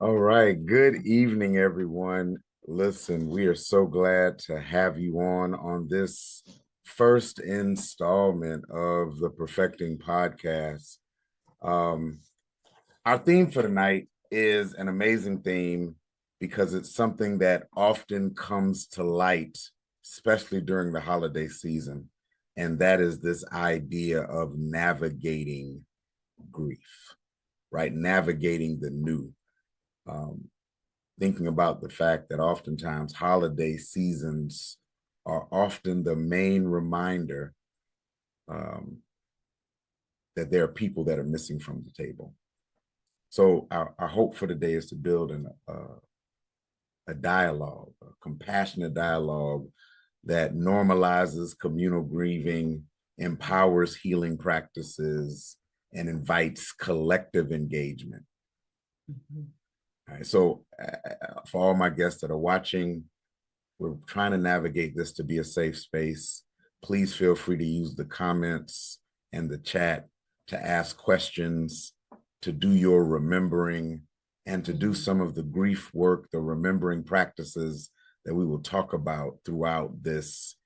All right. Good evening, everyone. Listen, we are so glad to have you on this first installment of the Perfecting Podcast. Um, our theme for tonight is an amazing theme because it's something that often comes to light, especially during the holiday season. And that is this idea of navigating grief, right? Navigating the new. Um, Thinking about the fact that oftentimes holiday seasons are often the main reminder um, that there are people that are missing from the table. So our hope for today is to build a dialogue, a compassionate dialogue that normalizes communal grieving, empowers healing practices, and invites collective engagement. Mm-hmm. All right, so for all my guests that are watching, we're trying to navigate this to be a safe space. Please feel free to use the comments and the chat to ask questions, to do your remembering, and to do some of the grief work, the remembering practices that we will talk about throughout this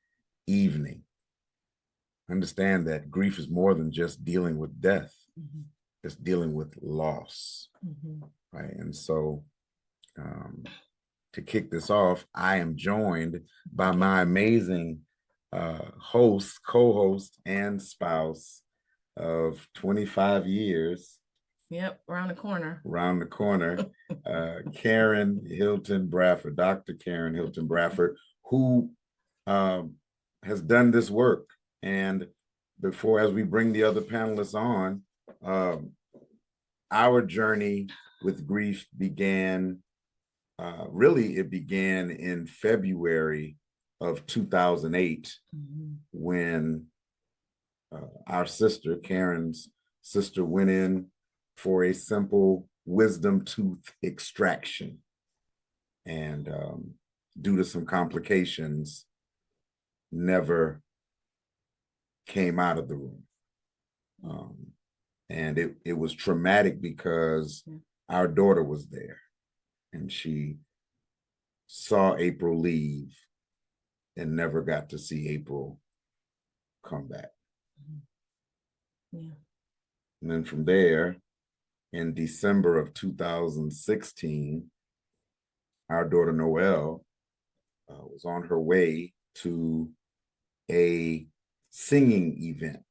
evening. Understand that grief is more than just dealing with death. Mm-hmm. It's dealing with loss. Mm-hmm. Right. And so to kick this off, I am joined by my amazing host, co-host, and spouse of 25 years. Yep, around the corner. Around the corner, Karen Hilton Bradford, Dr. Karen Hilton Bradford, who has done this work. And before, as we bring the other panelists on, our journey with grief began. Really, it began in February of 2008 when our sister, Karen's sister, went in for a simple wisdom tooth extraction. And due to some complications, never came out of the room. And it was traumatic because our daughter was there. And she saw April leave and never got to see April come back. Yeah. And then from there, in December of 2016, our daughter Noelle was on her way to a singing event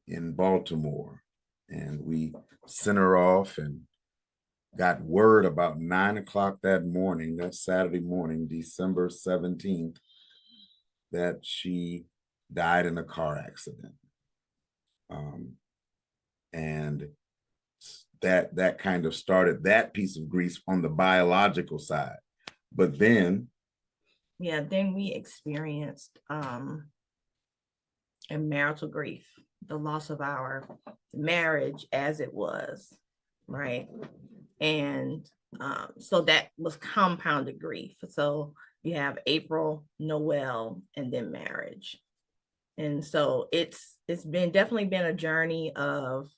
in Baltimore. And we sent her off and got word about 9 o'clock that morning, that Saturday morning, December 17th, that she died in a car accident. And that kind of started that piece of grief on the biological side. But then we experienced a marital grief, the loss of our marriage as it was, right? And so that was compounded grief. So you have April, Noelle, and then marriage. And so it's definitely been a journey of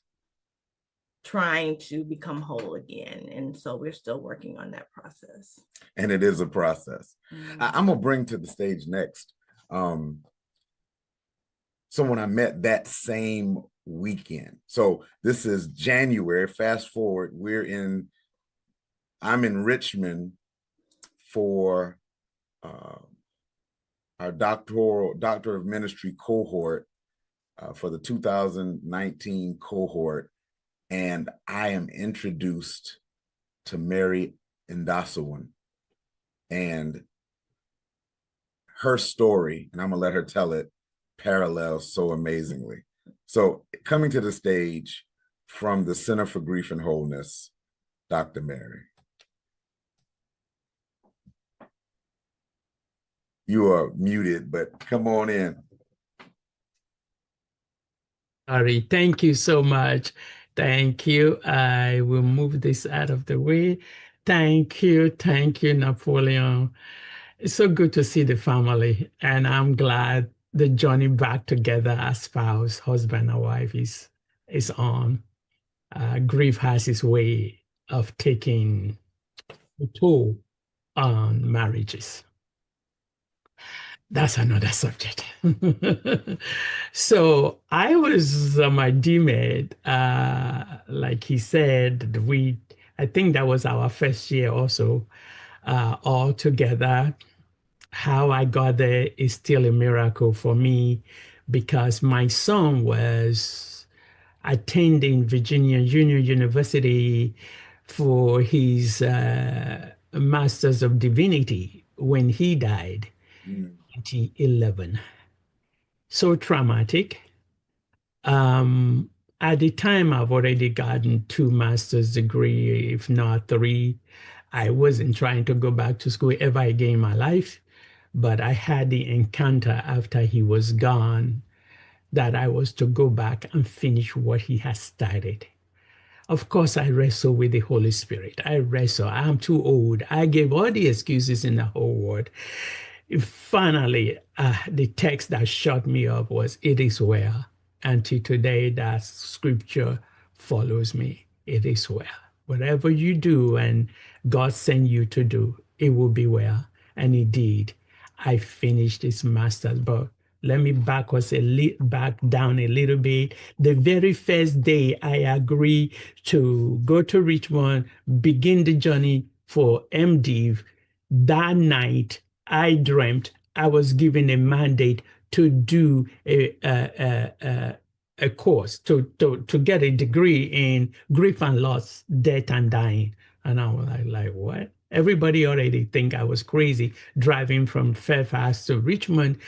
trying to become whole again. And so we're still working on that process. And it is a process. I'm going to bring to the stage next someone I met that same weekend. So this is January. Fast forward, I'm in Richmond for our Doctor of Ministry cohort for the 2019 cohort. And I am introduced to Mary Edosomwan and her story, and I'm gonna let her tell it, parallels so amazingly. So coming to the stage from the Center for Grief and Wholeness, Dr. Mary. You are muted, but come on in. Ari, thank you so much. Thank you. I will move this out of the way. Thank you, Napoleon. It's so good to see the family, and I'm glad the journey back together as spouse, husband, and wife is on. Grief has its way of taking a toll on marriages. That's another subject. So I was my DMed, like he said, I think that was our first year also, all together. How I got there is still a miracle for me because my son was attending Virginia Union University for his Masters of Divinity when he died. 2011. So traumatic. Um, at the time, I've already gotten 2 master's degree, if not 3. I wasn't trying to go back to school ever again in my life, but I had the encounter after he was gone that I was to go back and finish what he has started. Of course, I wrestle with the Holy Spirit. I wrestle. I'm too old. I gave all the excuses in the whole world. Finally, the text that shut me up was, "It is well." And to today, that scripture follows me. It is well. Whatever you do and God sent you to do, it will be well. And indeed, I finished this master's. But let me back down a little bit. The very first day I agreed to go to Richmond, begin the journey for MDiv, that night I dreamt I was given a mandate to do a course to get a degree in grief and loss, death and dying. And I was like, what? Everybody already think I was crazy driving from Fairfax to Richmond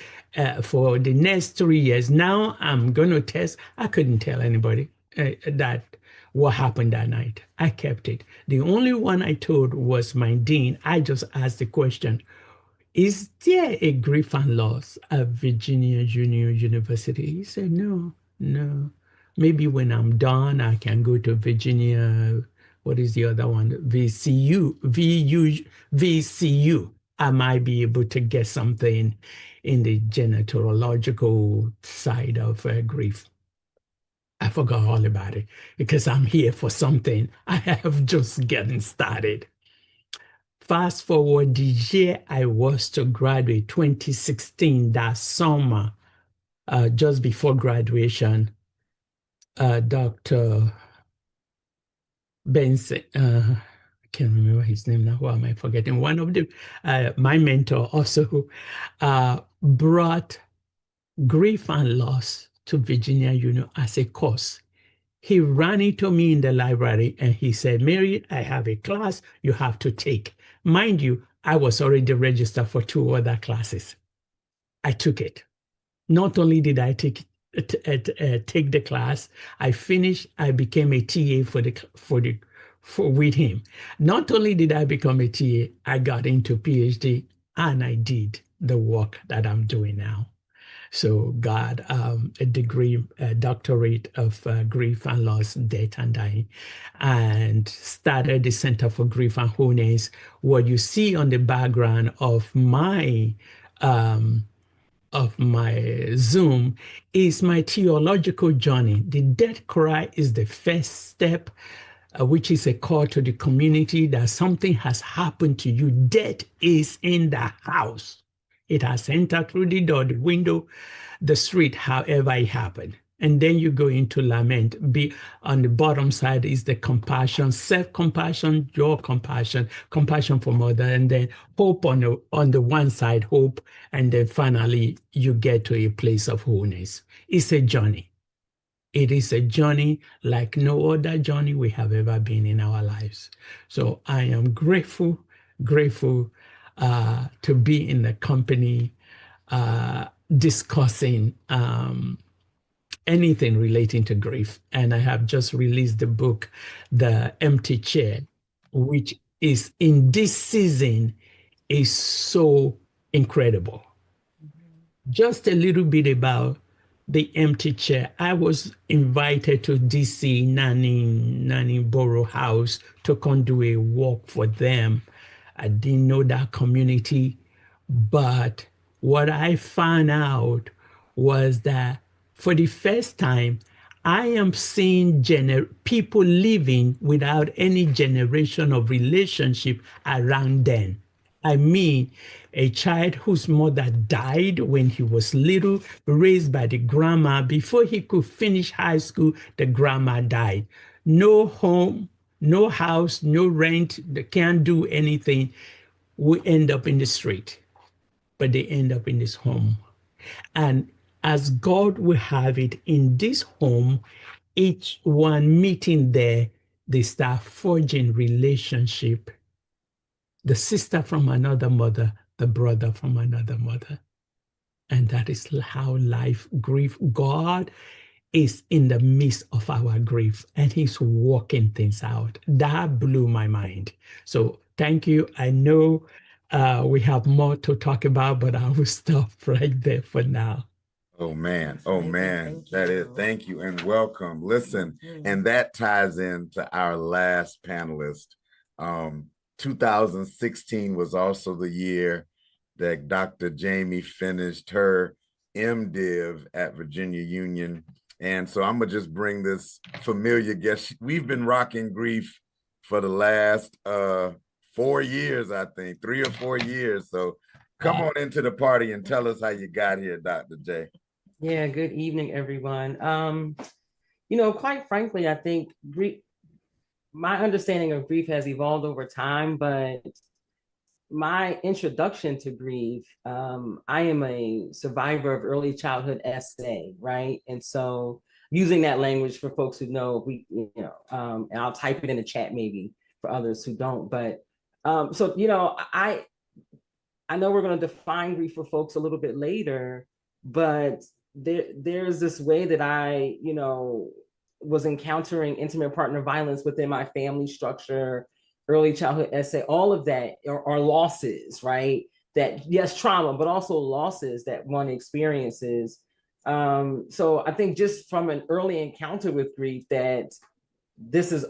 for the next 3 years. Now I'm going to test. I couldn't tell anybody that what happened that night. I kept it. The only one I told was my dean. I just asked the question, is there a grief and loss at Virginia Junior University? He said, no, no. Maybe when I'm done, I can go to Virginia. What is the other one? VCU. I might be able to get something in the genetological side of grief. I forgot all about it because I'm here for something. I have just getting started. Fast forward the year I was to graduate, 2016, that summer, just before graduation, Dr. Benson, I can't remember his name now. Why am I forgetting? One of my mentor also brought grief and loss to Virginia Union as a course. He ran into me in the library and he said, Mary, I have a class you have to take. Mind you, I was already registered for 2 other classes. I took it. Not only did I take the class, I finished. I became a TA with him. Not only did I become a TA, I got into PhD and I did the work that I'm doing now. So got a degree, a doctorate of grief and loss, death and dying, and started the Center for Grief and Wholeness. What you see on the background of my Zoom is my theological journey. The death cry is the first step, which is a call to the community that something has happened to you. Death is in the house. It has entered through the door, the window, the street, however it happened. And then you go into lament. On the bottom side is the compassion, self-compassion, your compassion, compassion for mother, and then hope on the one side, hope, and then finally you get to a place of wholeness. It's a journey. It is a journey like no other journey we have ever been in our lives. So I am grateful to be in the company discussing anything relating to grief. And I have just released the book, The Empty Chair, which is in this season is so incredible. Just a little bit about The Empty Chair. I was invited to DC Nanny Borough House to come do a walk for them. I didn't know that community, but what I found out was that for the first time, I am seeing people living without any generation of relationship around them. I mean, a child whose mother died when he was little, raised by the grandma. Before he could finish high school, the grandma died. No home, no house, no rent. They can't do anything. We end up in the street, but they end up in this home. And as God will have it in this home, each one meeting there, they start forging relationship. The sister from another mother, the brother from another mother. And that is how life, grief, God is in the midst of our grief and he's working things out. That blew my mind. So thank you. I know we have more to talk about, but I will stop right there for now. Oh man, oh man, that is, thank you and welcome. Listen, and that ties into our last panelist. 2016 was also the year that Dr. Jamie finished her MDiv at Virginia Union. And so I'm gonna just bring this familiar guest. We've been rocking grief for the last 4 years, I think, 3 or 4 years. So come on into the party and tell us how you got here, Dr. J. Yeah, good evening, everyone. Quite frankly, I think my understanding of grief has evolved over time, but my introduction to grief, I am a survivor of early childhood SA, right? And so using that language for folks who know, and I'll type it in the chat maybe for others who don't, but I know we're going to define grief for folks a little bit later, but there's this way that I, was encountering intimate partner violence within my family structure, early childhood SA, all of that are losses, right? That, yes, trauma, but also losses that one experiences. So I think just from an early encounter with grief, that this has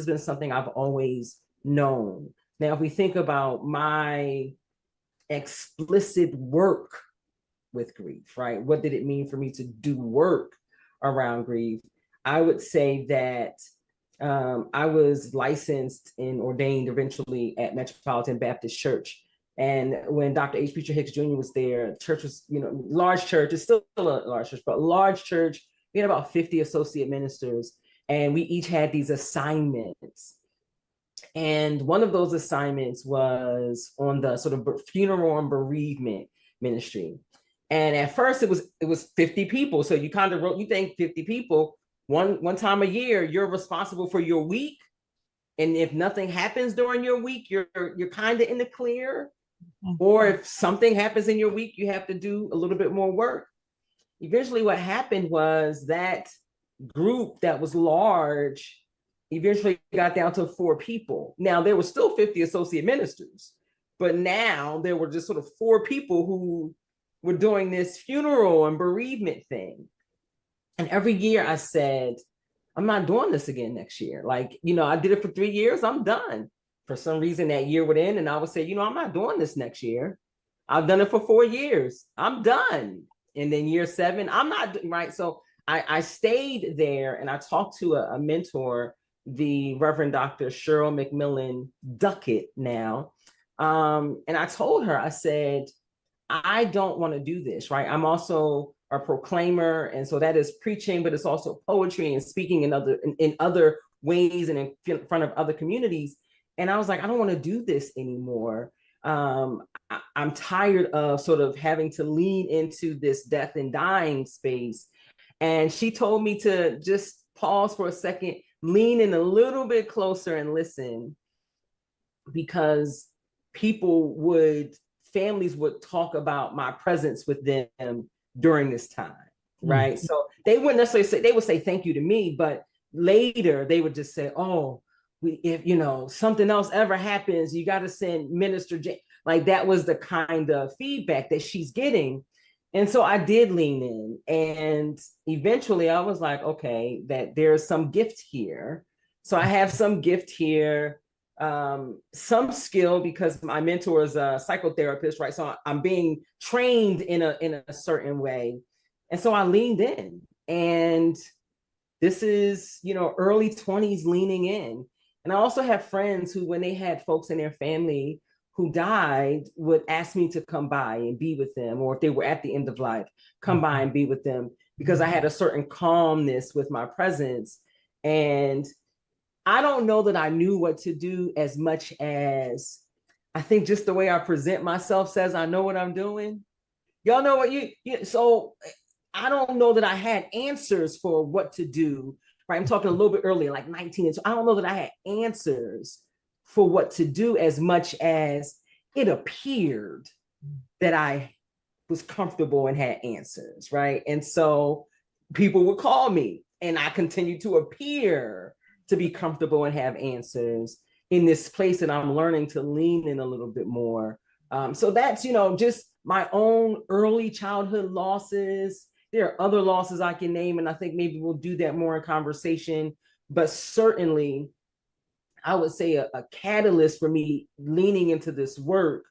been something I've always known. Now, if we think about my explicit work with grief, right? What did it mean for me to do work around grief? I would say that I was licensed and ordained eventually at Metropolitan Baptist Church. And when Dr. H. Preacher Hicks Jr. was there, church was, large church, it's still a large church, but large church, we had about 50 associate ministers, and we each had these assignments. And one of those assignments was on the sort of funeral and bereavement ministry. And at first it was 50 people. So you kind of you think 50 people, one time a year, you're responsible for your week. And if nothing happens during your week, you're kind of in the clear. Or if something happens in your week, you have to do a little bit more work. Eventually what happened was that group that was large eventually got down to 4 people. Now there were still 50 associate ministers, but now there were just sort of 4 people who were doing this funeral and bereavement thing. And every year I said, I'm not doing this again next year. Like, I did it for 3 years, I'm done. For some reason that year would end and I would say, I'm not doing this next year. I've done it for 4 years, I'm done. And then year 7, I'm not, right? So I stayed there and I talked to a mentor, the Reverend Dr. Cheryl McMillan Duckett now. And I told her, I said, I don't want to do this, right? I'm also a proclaimer. And so that is preaching, but it's also poetry and speaking in other ways and in front of other communities. And I was like, I don't want to do this anymore. I'm tired of sort of having to lean into this death and dying space. And she told me to just pause for a second, lean in a little bit closer and listen, because families would talk about my presence with them during this time, right? Mm-hmm. So they wouldn't necessarily say, they would say thank you to me, but later they would just say, oh, if something else ever happens, you got to send Minister J. Like that was the kind of feedback that she's getting. And so I did lean in, and eventually I was like, okay, that there's some gift here. So I have some gift here, some skill, because my mentor is a psychotherapist, right? So I'm being trained in a certain way. And so I leaned in, and this is, you know, early 20s leaning in. And I also have friends who, when they had folks in their family who died, would ask me to come by and be with them, or if they were at the end of life, come by and be with them, because I had a certain calmness with my presence. And I don't know that I knew what to do as much as I think just the way I present myself says I know what I'm doing. Y'all know what so I don't know that I had answers for what to do, right? I'm talking a little bit earlier, like 19. And so I don't know that I had answers for what to do as much as it appeared that I was comfortable and had answers, right? And so people would call me, and I continued to appear to be comfortable and have answers in this place that I'm learning to lean in a little bit more. So that's, you know, just my own early childhood losses. There are other losses I can name, and I think maybe we'll do that more in conversation. But certainly, I would say a catalyst for me leaning into this work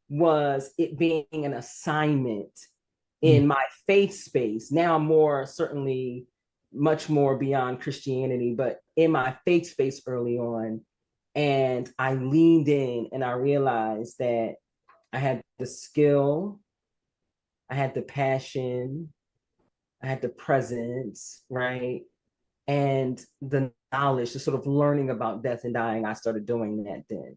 was it being an assignment in my faith space. Now I'm more certainly much more beyond Christianity, but in my faith space early on. And I leaned in and I realized that I had the skill, I had the passion, I had the presence, right? And the knowledge, the sort of learning about death and dying. I started doing that then.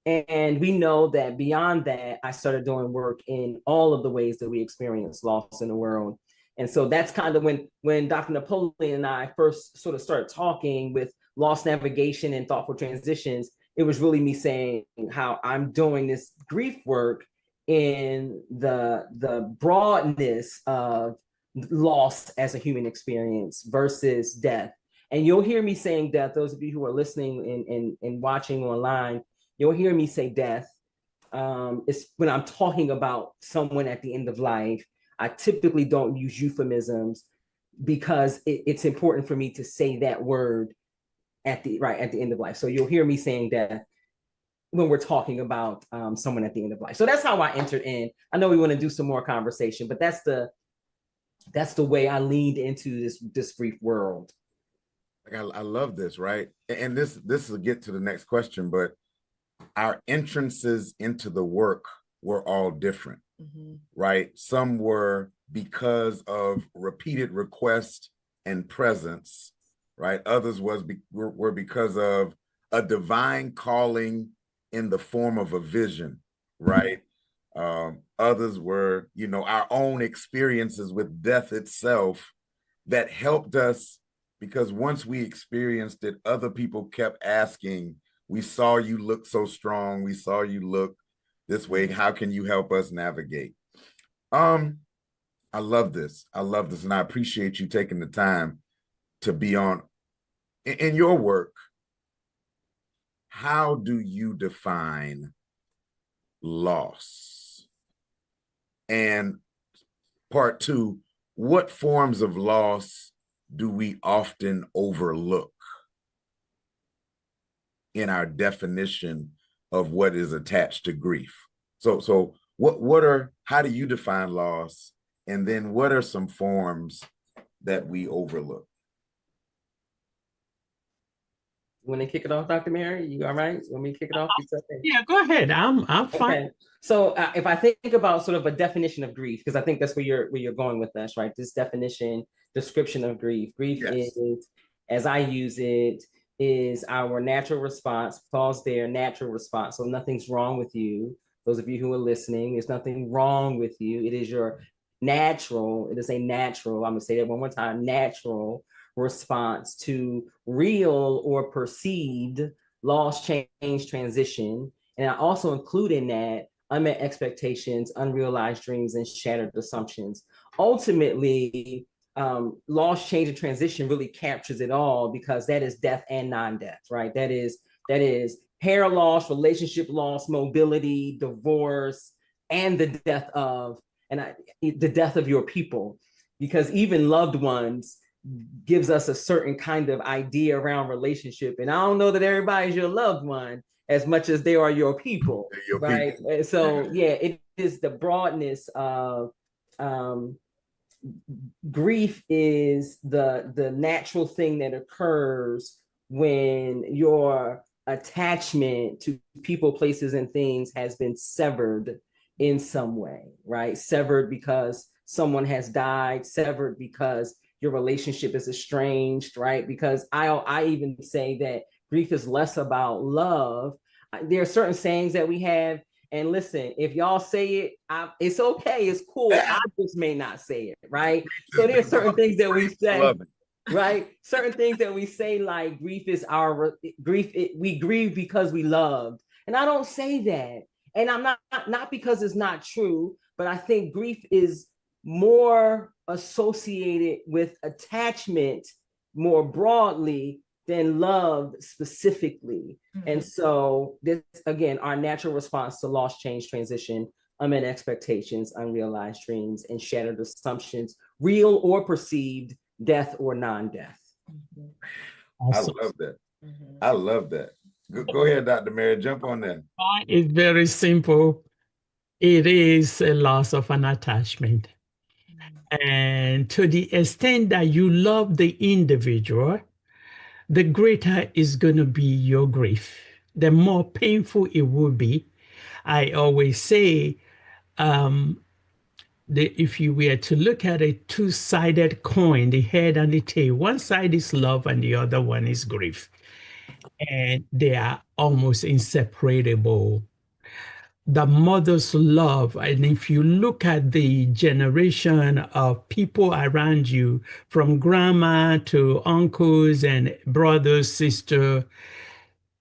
And we know that beyond that, I started doing work in all of the ways that we experience loss in the world. And so that's kind of when Dr. Napoleon and I first sort of started talking with loss navigation and thoughtful transitions. It was really me saying how I'm doing this grief work in the broadness of loss as a human experience versus death. And you'll hear me saying death. Those of you who are listening and watching online, you'll hear me say death. It's when I'm talking about someone at the end of life. I typically don't use euphemisms because it's important for me to say that word at the end of life. So you'll hear me saying death when we're talking about someone at the end of life. So that's how I entered in. I know we want to do some more conversation, but that's the way I leaned into this grief world. I love this, right? And this will get to the next question, but our entrances into the work were all different, right? Some were because of repeated request and presence, right? Others were because of a divine calling in the form of a vision, right? Others were, you know, our own experiences with death itself that helped us, because once we experienced it, other people kept asking, we saw you look so strong. We saw you look this way. How can you help us navigate? I love this. I love this. And I appreciate you taking the time to be on. In your work, how do you define loss? And part two, what forms of loss do we often overlook in our definition of what is attached to grief? So how do you define loss? And then what are some forms that we overlook? You want to kick it off, Dr. Mary? You all right? You want me to kick it off? Yeah, go ahead. I'm fine. Okay. So if I think about sort of a definition of grief, because I think that's where you're going with us, right? This description of grief. Grief is, as I use it, is our natural response. Pause there, natural response. So nothing's wrong with you. Those of you who are listening, there's nothing wrong with you. It is your natural, it is a natural, I'm gonna say that one more time, natural response to real or perceived loss, change, transition. And I also include in that unmet expectations, unrealized dreams, and shattered assumptions. Ultimately, loss, change, and transition really captures it all, because that is death and non-death, right? That is hair loss, relationship loss, mobility, divorce, and the death of your people. Because even loved ones gives us a certain kind of idea around relationship. And I don't know that everybody's your loved one as much as they are your people, right? People. So yeah, it is the broadness of grief is the natural thing that occurs when your attachment to people, places, and things has been severed in some way, right? Severed because someone has died, severed because your relationship is estranged, right? Because I even say that grief is less about love. There are certain sayings that we have, and listen, if y'all say it, it's okay, it's cool. I just may not say it, right? So there's certain things that we say, right? Certain things that we say, like grief is our grief. We grieve because we loved, and I don't say that, and I'm not because it's not true, but I think grief is more associated with attachment more broadly than love specifically. And so this, again, our natural response to loss, change, transition, unmet expectations, unrealized dreams, and shattered assumptions, real or perceived, death or non-death. Awesome. I love that. I love that. Go ahead, Dr. Mary, jump on that. It's very simple. It is a loss of an attachment. And to the extent that you love the individual, the greater is going to be your grief, the more painful it will be. I always say, if you were to look at a two-sided coin, the head and the tail, one side is love and the other one is grief. And they are almost inseparable. The mother's love, and if you look at the generation of people around you, from grandma to uncles and brothers, sister,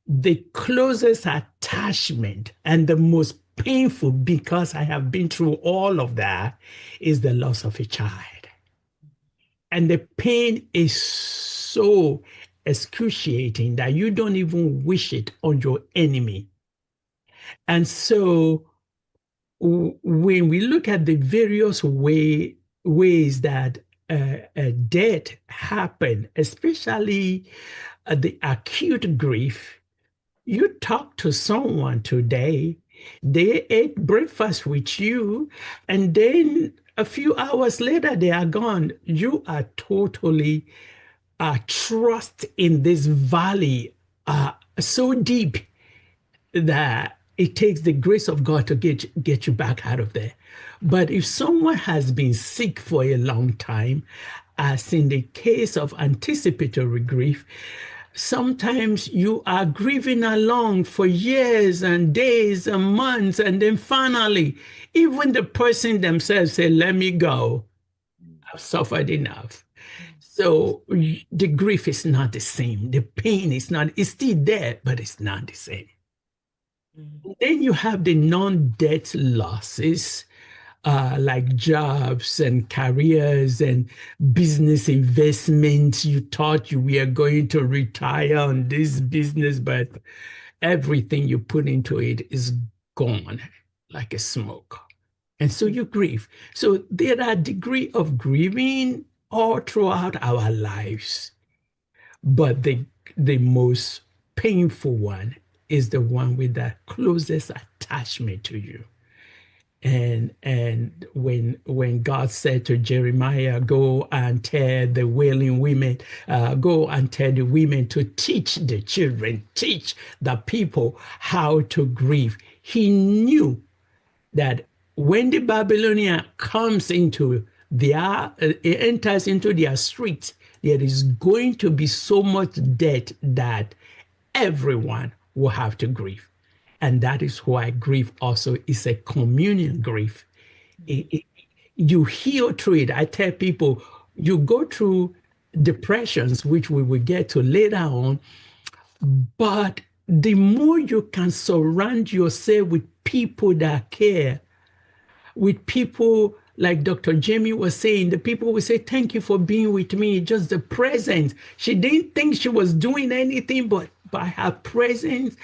the closest attachment and the most painful, because I have been through all of that, is the loss of a child. And the pain is so excruciating that you don't even wish it on your enemy. And so when we look at the various ways that death happen, especially the acute grief, you talk to someone today, they ate breakfast with you, and then a few hours later, they are gone. You are totally trust in this valley so deep that it takes the grace of God to get you back out of there. But if someone has been sick for a long time, as in the case of anticipatory grief, sometimes you are grieving along for years and days and months, and then finally, even the person themselves say, let me go. I've suffered enough. So the grief is not the same. The pain is not, it's still there, but it's not the same. Then you have the non-death losses, like jobs and careers and business investments. You thought you were going to retire on this business, but everything you put into it is gone like a smoke. And so you grieve. So there are degrees of grieving all throughout our lives. But the most painful one is the one with the closest attachment to you. And when God said to Jeremiah, go and tell the wailing women, go and tell the women to teach the children, teach the people how to grieve, he knew that when the Babylonian comes into their, it enters into their streets, there is going to be so much death that everyone will have to grieve. And that is why grief also is a communion grief. You heal through it. I tell people, you go through depressions, which we will get to later on, but the more you can surround yourself with people that care, with people like Dr. Jamie was saying, the people will say, thank you for being with me, just the presence. She didn't think she was doing anything, but by her presence,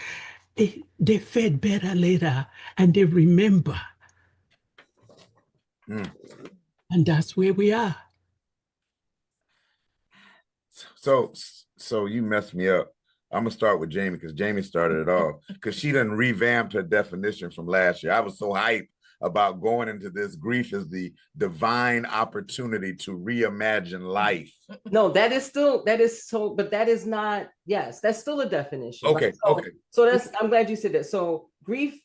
they felt better later, and they remember. And that's where we are. So you messed me up. I'm gonna start with Jamie because Jamie started it off because she done revamped her definition from last year. I was so hyped about going into this grief is the divine opportunity to reimagine life. No, that is so, but that is not, yes, that's still a definition. Okay, right? So, okay. So that's, I'm glad you said that. So grief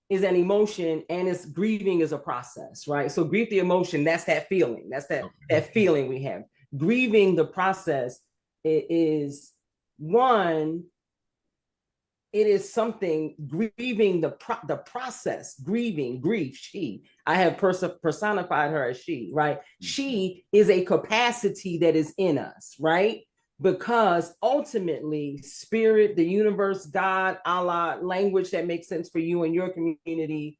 is an emotion, and it's grieving is a process, right? So grief, the emotion, that's that feeling. That's that feeling we have. Grieving, the process, is one, it is something, grieving the process, grieving, grief, she. I have personified her as she, right? She is a capacity that is in us, right? Because ultimately, spirit, the universe, God, Allah, language that makes sense for you and your community,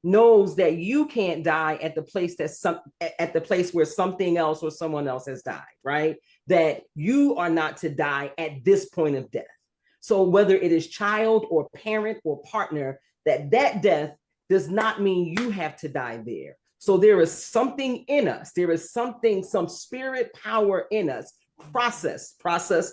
knows that you can't die at the place at the place where something else or someone else has died, right? That you are not to die at this point of death. So whether it is child or parent or partner, that death does not mean you have to die there. So there is something in us. There is something, some spirit power in us, process,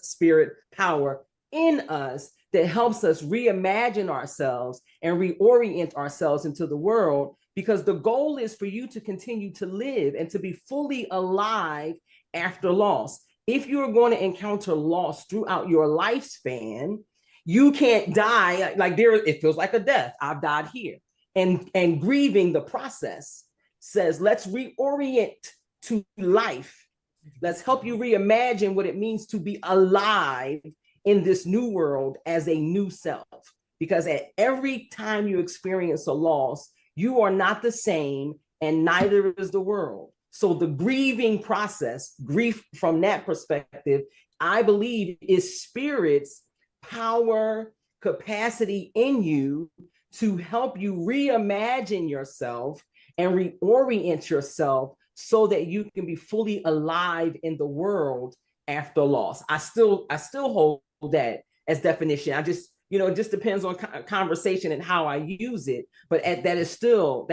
spirit power in us that helps us reimagine ourselves and reorient ourselves into the world, because the goal is for you to continue to live and to be fully alive after loss. If you're going to encounter loss throughout your lifespan, you can't die like it feels like a death. I've died here. And grieving, the process, says, let's reorient to life. Let's help you reimagine what it means to be alive in this new world as a new self. Because at every time you experience a loss, you are not the same, and neither is the world. So the grieving process, grief from that perspective, I believe is spirit's power, capacity in you to help you reimagine yourself and reorient yourself so that you can be fully alive in the world after loss. I still hold that as definition. I just, it just depends on conversation and how I use it. But that is still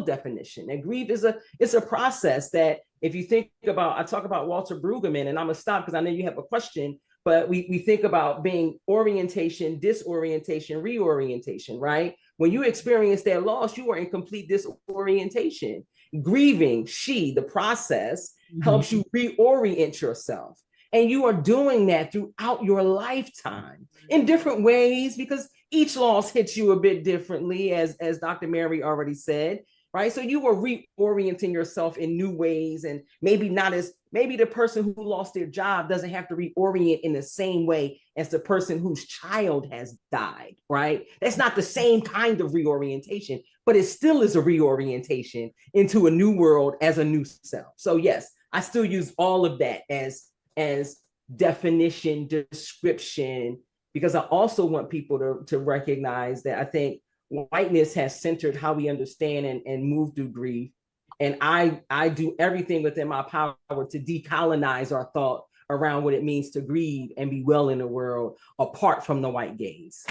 definition. And grief is a process that, if you think about, I talk about Walter Brueggemann, and I'm gonna stop because I know you have a question. But we think about being orientation, disorientation, reorientation, right? When you experience that loss, you are in complete disorientation. Grieving, the process, helps you reorient yourself. And you are doing that throughout your lifetime in different ways, because each loss hits you a bit differently, as Dr. Mary already said, right? So you are reorienting yourself in new ways, and maybe the person who lost their job doesn't have to reorient in the same way as the person whose child has died, right? That's not the same kind of reorientation, but it still is a reorientation into a new world as a new self. So yes, I still use all of that as definition, description, because I also want people to recognize that I think whiteness has centered how we understand and move through grief. And I do everything within my power to decolonize our thought around what it means to grieve and be well in the world apart from the white gaze.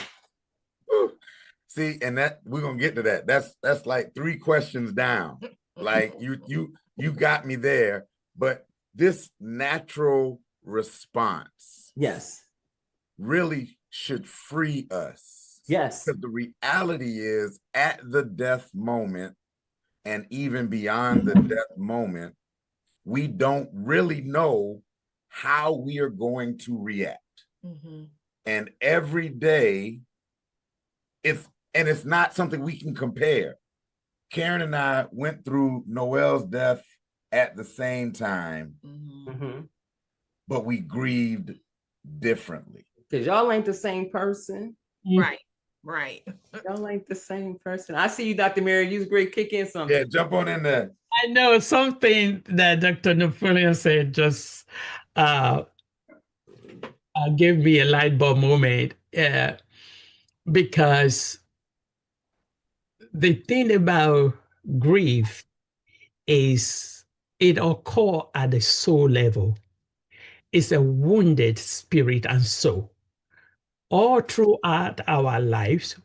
See, and that we're gonna get to that. That's like 3 questions down. Like you got me there, but this natural response, yes, really should free us. Yes. Because the reality is, at the death moment, and even beyond the death moment, we don't really know how we are going to react. And every day, it's not something we can compare. Karen and I went through Noel's death at the same time, but we grieved differently. Because y'all ain't the same person. Right. Y'all ain't the same person. I see you, Dr. Mary. You was great. Kick in something. Yeah, jump on in there. I know something that Dr. Napoleon said just gave me a light bulb moment, because the thing about grief is it occurs at the soul level. It's a wounded spirit and soul. All throughout our lives,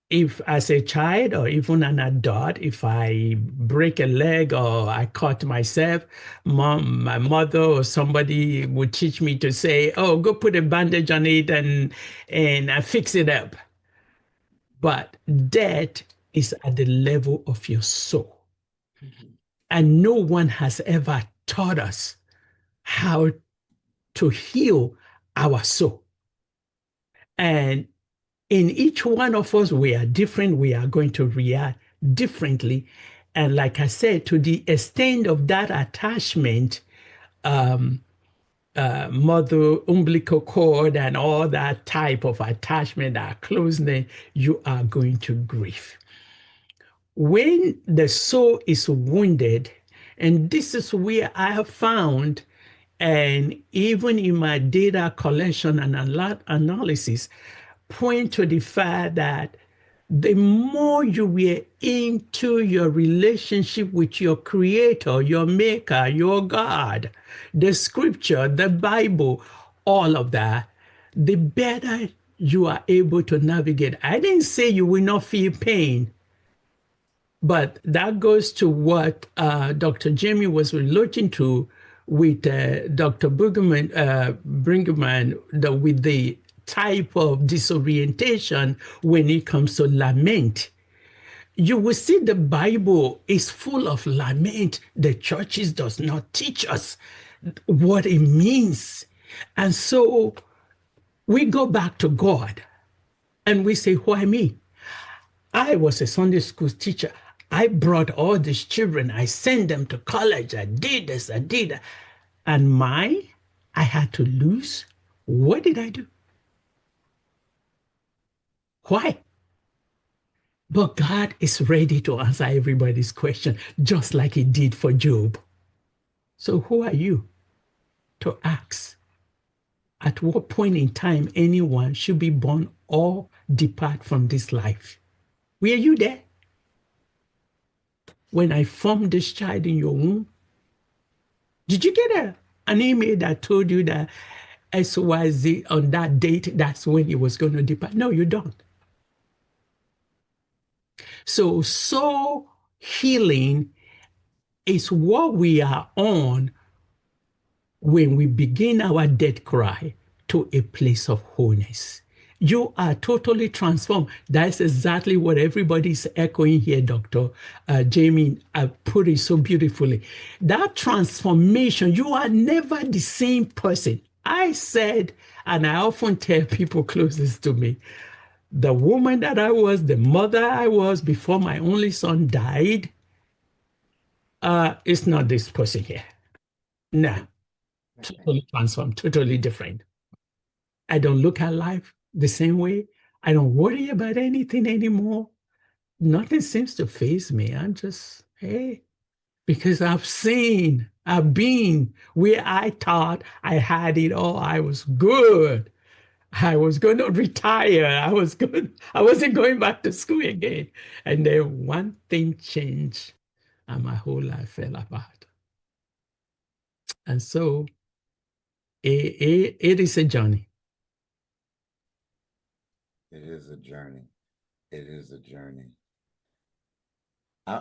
if as a child or even an adult, if I break a leg or I cut myself, my mother or somebody would teach me to say, oh, go put a bandage on it and fix it up. But death is at the level of your soul. And no one has ever taught us how to heal our soul. And in each one of us, we are different. We are going to react differently. And like I said, to the extent of that attachment, mother, umbilical cord, and all that type of attachment, that closeness, you are going to grieve. When the soul is wounded, and this is where I have found, and even in my data collection and analysis, point to the fact that the more you were into your relationship with your creator, your maker, your God, the scripture, the Bible, all of that, the better you are able to navigate. I didn't say you will not feel pain, but that goes to what Dr. Jamie was looking to with Dr. Brinkman, with the type of disorientation when it comes to lament. You will see the Bible is full of lament. The churches does not teach us what it means. And so we go back to God and we say, why me? I was a Sunday school teacher. I brought all these children. I sent them to college. I did this, I did that. And I had to lose. What did I do? Why? But God is ready to answer everybody's question, just like he did for Job. So who are you to ask at what point in time anyone should be born or depart from this life? Were you there when I formed this child in your womb? Did you get an email that told you that XYZ on that date, that's when it was going to depart? No, you don't. So soul healing is what we are on when we begin our death cry to a place of wholeness. You are totally transformed. That's exactly what everybody's echoing here, Dr. Jamie put it so beautifully. That transformation, you are never the same person. I said, and I often tell people closest to me, the woman that I was, the mother I was before my only son died, it's not this person here. No, totally transformed, totally different. I don't look at life the same way. I don't worry about anything anymore. Nothing seems to faze me. I'm just, hey, because I've been where I thought I had it all. I was good. I was going to retire. I wasn't going back to school again. And then one thing changed and my whole life fell apart. And so it is a journey. It is a journey. It is a journey. I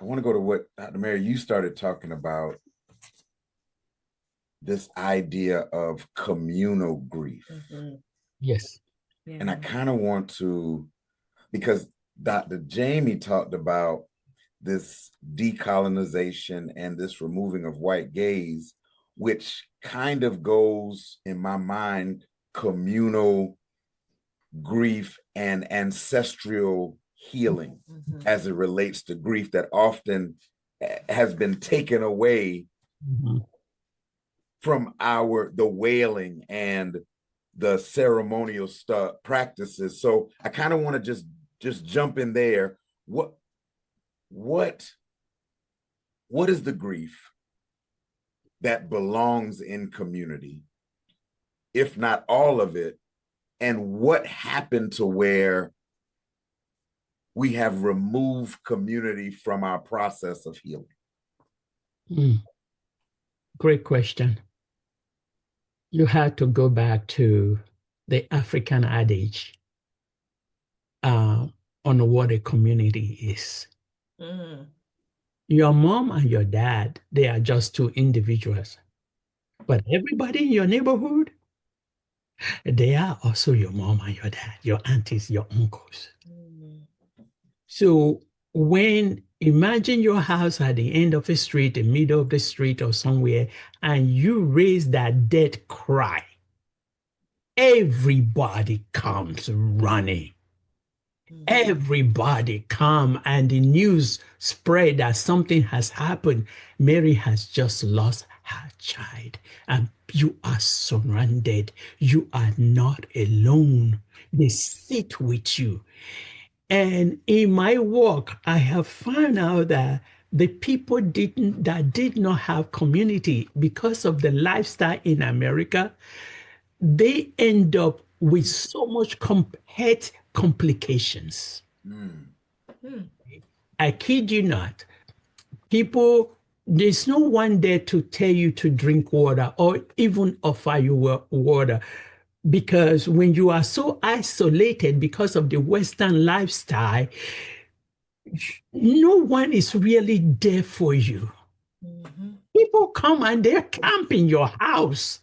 want to go to what Dr. Mary, you started talking about, this idea of communal grief. Mhm. Yes. Yeah. And I kind of want to, because Dr. Jamie talked about this decolonization and this removing of white gaze, which kind of goes, in my mind, communal grief and ancestral healing Mhm. as it relates to grief that often has been taken away from the wailing and the ceremonial stuff practices. So I kind of want to just jump in there. What is the grief that belongs in community, if not all of it? And what happened to where we have removed community from our process of healing? Great question. You have to go back to the African adage on what a community is. Your mom and your dad, they are just two individuals. But everybody in your neighborhood, they are also your mom and your dad, your aunties, your uncles. So imagine your house at the end of the street, the middle of the street or somewhere, and you raise that dead cry. Everybody comes running. Everybody come, and the news spread that something has happened. Mary has just lost her child, and you are surrounded. You are not alone. They sit with you. And in my work, I have found out that the people that did not have community because of the lifestyle in America, they end up with so much health complications. I kid you not. People, there's no one there to tell you to drink water or even offer you water. Because when you are so isolated because of the Western lifestyle, no one is really there for you. People come and they're camping your house.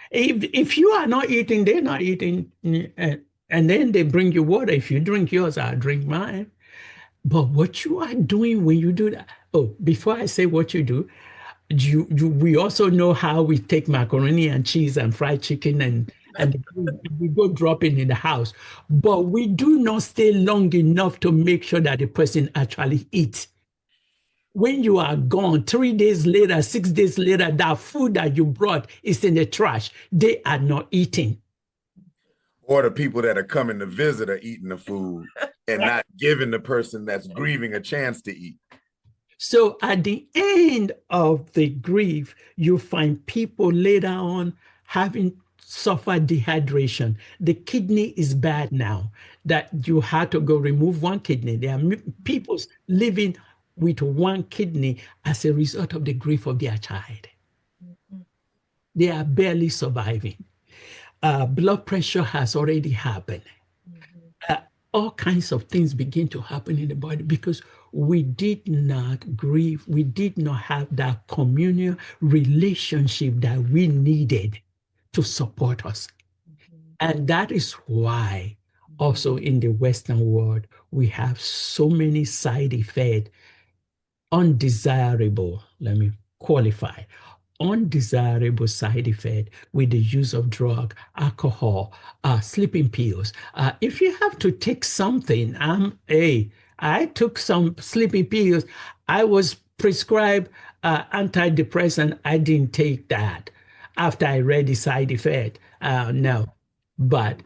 If you are not eating, they're not eating. And then they bring you water. If you drink yours, I'll drink mine. But what you are doing when you do that, before I say what you do, we also know how we take macaroni and cheese and fried chicken and we go drop it in the house. But we do not stay long enough to make sure that the person actually eats. When you are gone, 3 days later, 6 days later, that food that you brought is in the trash. They are not eating. Or the people that are coming to visit are eating the food and not giving the person that's grieving a chance to eat. So at the end of the grief, you find people later on having suffered dehydration. The kidney is bad now, that you had to go remove one kidney. There are people living with one kidney as a result of the grief of their child. They are barely surviving. Blood pressure has already happened. All kinds of things begin to happen in the body because we did not grieve. We did not have that communal relationship that we needed to support us. And that is why also in the Western world, we have so many side effects, undesirable, let me qualify, undesirable side effect with the use of drug, alcohol, sleeping pills. If you have to take something, I took some sleeping pills. I was prescribed antidepressant. I didn't take that after I read the side effect. No, but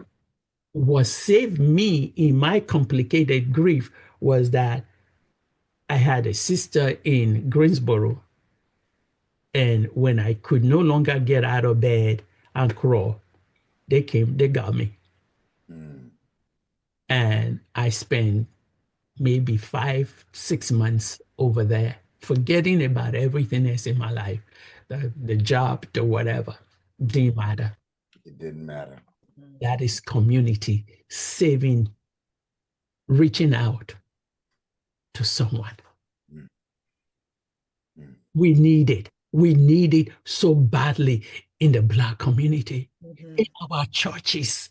what saved me in my complicated grief was that I had a sister in Greensboro. And when I could no longer get out of bed and crawl, they came, they got me. And I spent maybe 5-6 months over there, forgetting about everything else in my life, the job, the whatever, didn't matter. It didn't matter. That is community, saving, reaching out to someone. We need it. We need it so badly in the Black community, in our churches.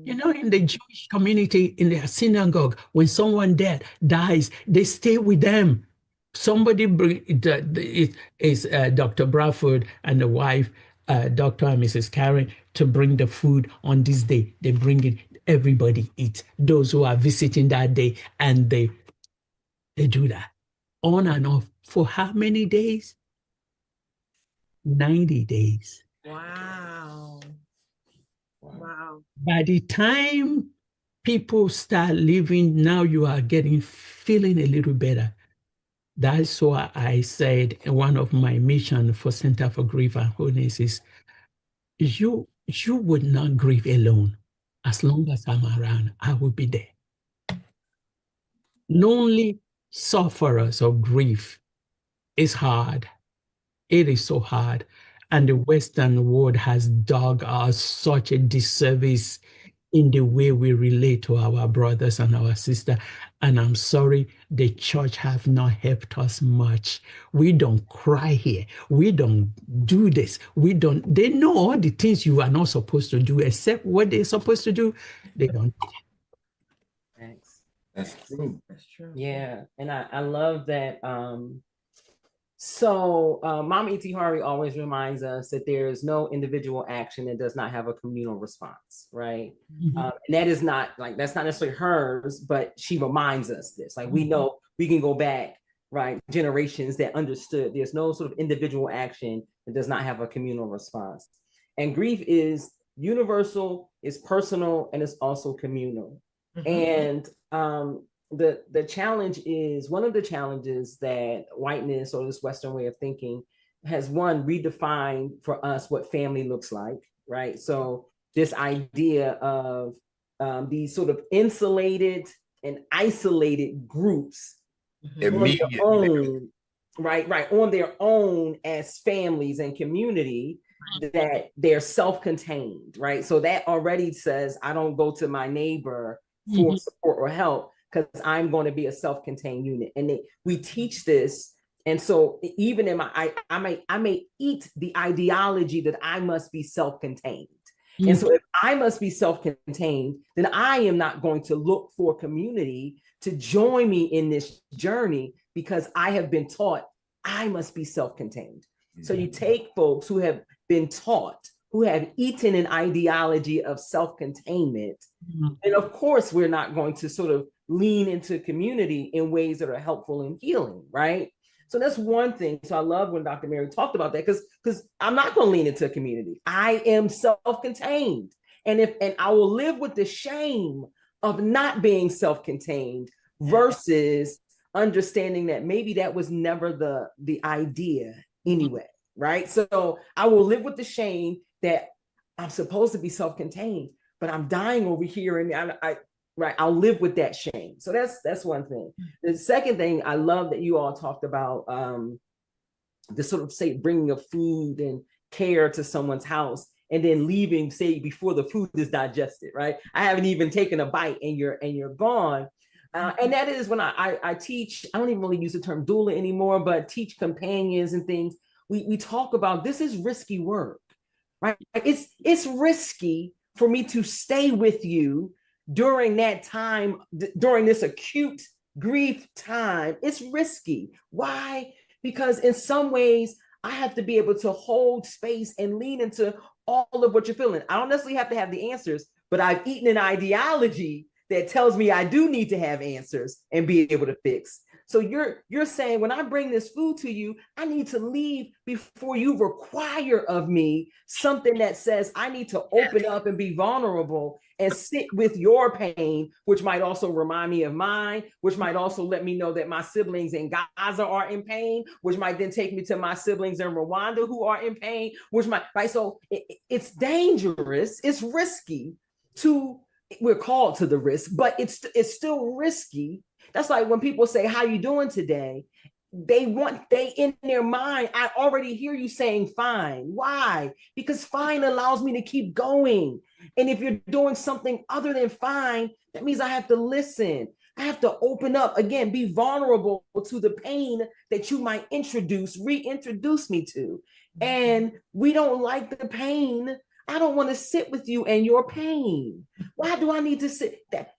You know, in the Jewish community, in their synagogue, when someone dead dies, they stay with them. Somebody bring is Dr. Bradford and the wife, Dr. and Mrs. Karen, to bring the food on this day. They bring it. Everybody eats. Those who are visiting that day, and they do that on and off. For how many days? 90 days. Wow. Wow. By the time people start living, now you are feeling a little better. That's why I said one of my mission for Center for Grief and Wholeness is you would not grieve alone. As long as I'm around, I will be there. Lonely sufferers of grief is hard. It is so hard. And the Western world has done us such a disservice in the way we relate to our brothers and our sisters. And I'm sorry, the church have not helped us much. We don't cry here. We don't do this. They know all the things you are not supposed to do, except what they're supposed to do. They don't. That's true. That's true. Yeah. And I love that. So Mama E.T. Harvey always reminds us that there is no individual action that does not have a communal response, right? And that is not like, that's not necessarily hers, but she reminds us this. Like, we know we can go back, right, generations that understood there's no sort of individual action that does not have a communal response. And grief is universal, it's personal, and it's also communal. And the challenge is, one of the challenges that whiteness or this Western way of thinking has, one, redefined for us what family looks like, right? So this idea of these sort of insulated and isolated groups on their own, right, on their own as families and community, that they're self-contained, right? So that already says, I don't go to my neighbor for support or help, because I'm going to be a self-contained unit. And we teach this. And so even in I may eat the ideology that I must be self-contained. And so if I must be self-contained, then I am not going to look for community to join me in this journey, because I have been taught I must be self-contained. So you take folks who have been taught, who have eaten an ideology of self-containment, and of course, we're not going to sort of lean into community in ways that are helpful and healing, right? So that's one thing. So I love when Dr. Mary talked about that, because I'm not going to lean into community. I am self-contained. And I will live with the shame of not being self-contained, versus understanding that maybe that was never the idea anyway, right? So I will live with the shame that I'm supposed to be self-contained, but I'm dying over here, and I'll live with that shame. So that's one thing. The second thing, I love that you all talked about the sort of, say, bringing of food and care to someone's house, and then leaving, say, before the food is digested, right? I haven't even taken a bite, and you're gone. And that is when I teach. I don't even really use the term doula anymore, but teach companions and things. We talk about, this is risky work, right? It's risky for me to stay with you during that time, during this acute grief time. It's risky. Why? Because in some ways, I have to be able to hold space and lean into all of what you're feeling. I don't necessarily have to have the answers, but I've eaten an ideology that tells me I do need to have answers and be able to fix. So you're saying, when I bring this food to you, I need to leave before you require of me something that says I need to open up and be vulnerable and sit with your pain, which might also remind me of mine, which might also let me know that my siblings in Gaza are in pain, which might then take me to my siblings in Rwanda who are in pain, which might, right? So it's dangerous, it's risky we're called to the risk, but it's still risky. That's like when people say, how you doing today? They in their mind, I already hear you saying fine. Why? Because fine allows me to keep going. And if you're doing something other than fine, that means I have to listen. I have to open up, again, be vulnerable to the pain that you might reintroduce me to. And we don't like the pain. I don't want to sit with you and your pain. Why do I need to sit that?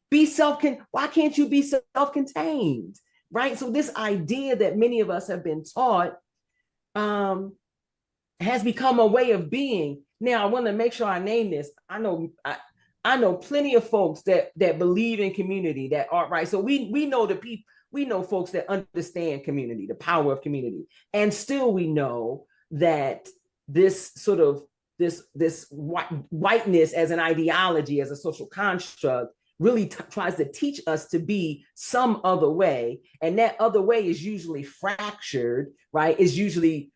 Why can't you be self-contained? Right? So this idea that many of us have been taught has become a way of being. Now, I want to make sure I name this. I know plenty of folks that believe in community, that are right. So we know folks that understand community, the power of community. And still we know that this sort of this whiteness as an ideology, as a social construct, really tries to teach us to be some other way. And that other way is usually fractured, right? Is usually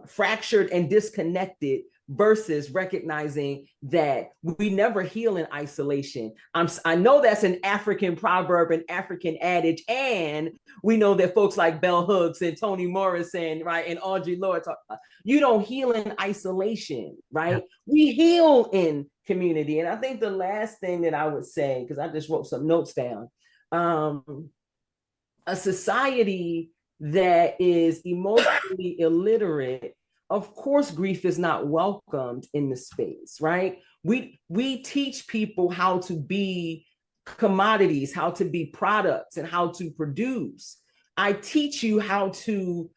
fractured and disconnected, versus recognizing that we never heal in isolation. I know that's an African proverb, an African adage, and we know that folks like Bell Hooks and Toni Morrison, right, and Audre Lorde talk about, you don't heal in isolation, right? We heal in community. And I think the last thing that I would say, because I just wrote some notes down, a society that is emotionally illiterate, of course, grief is not welcomed in the space, right? We teach people how to be commodities, how to be products, and how to produce. I teach you how to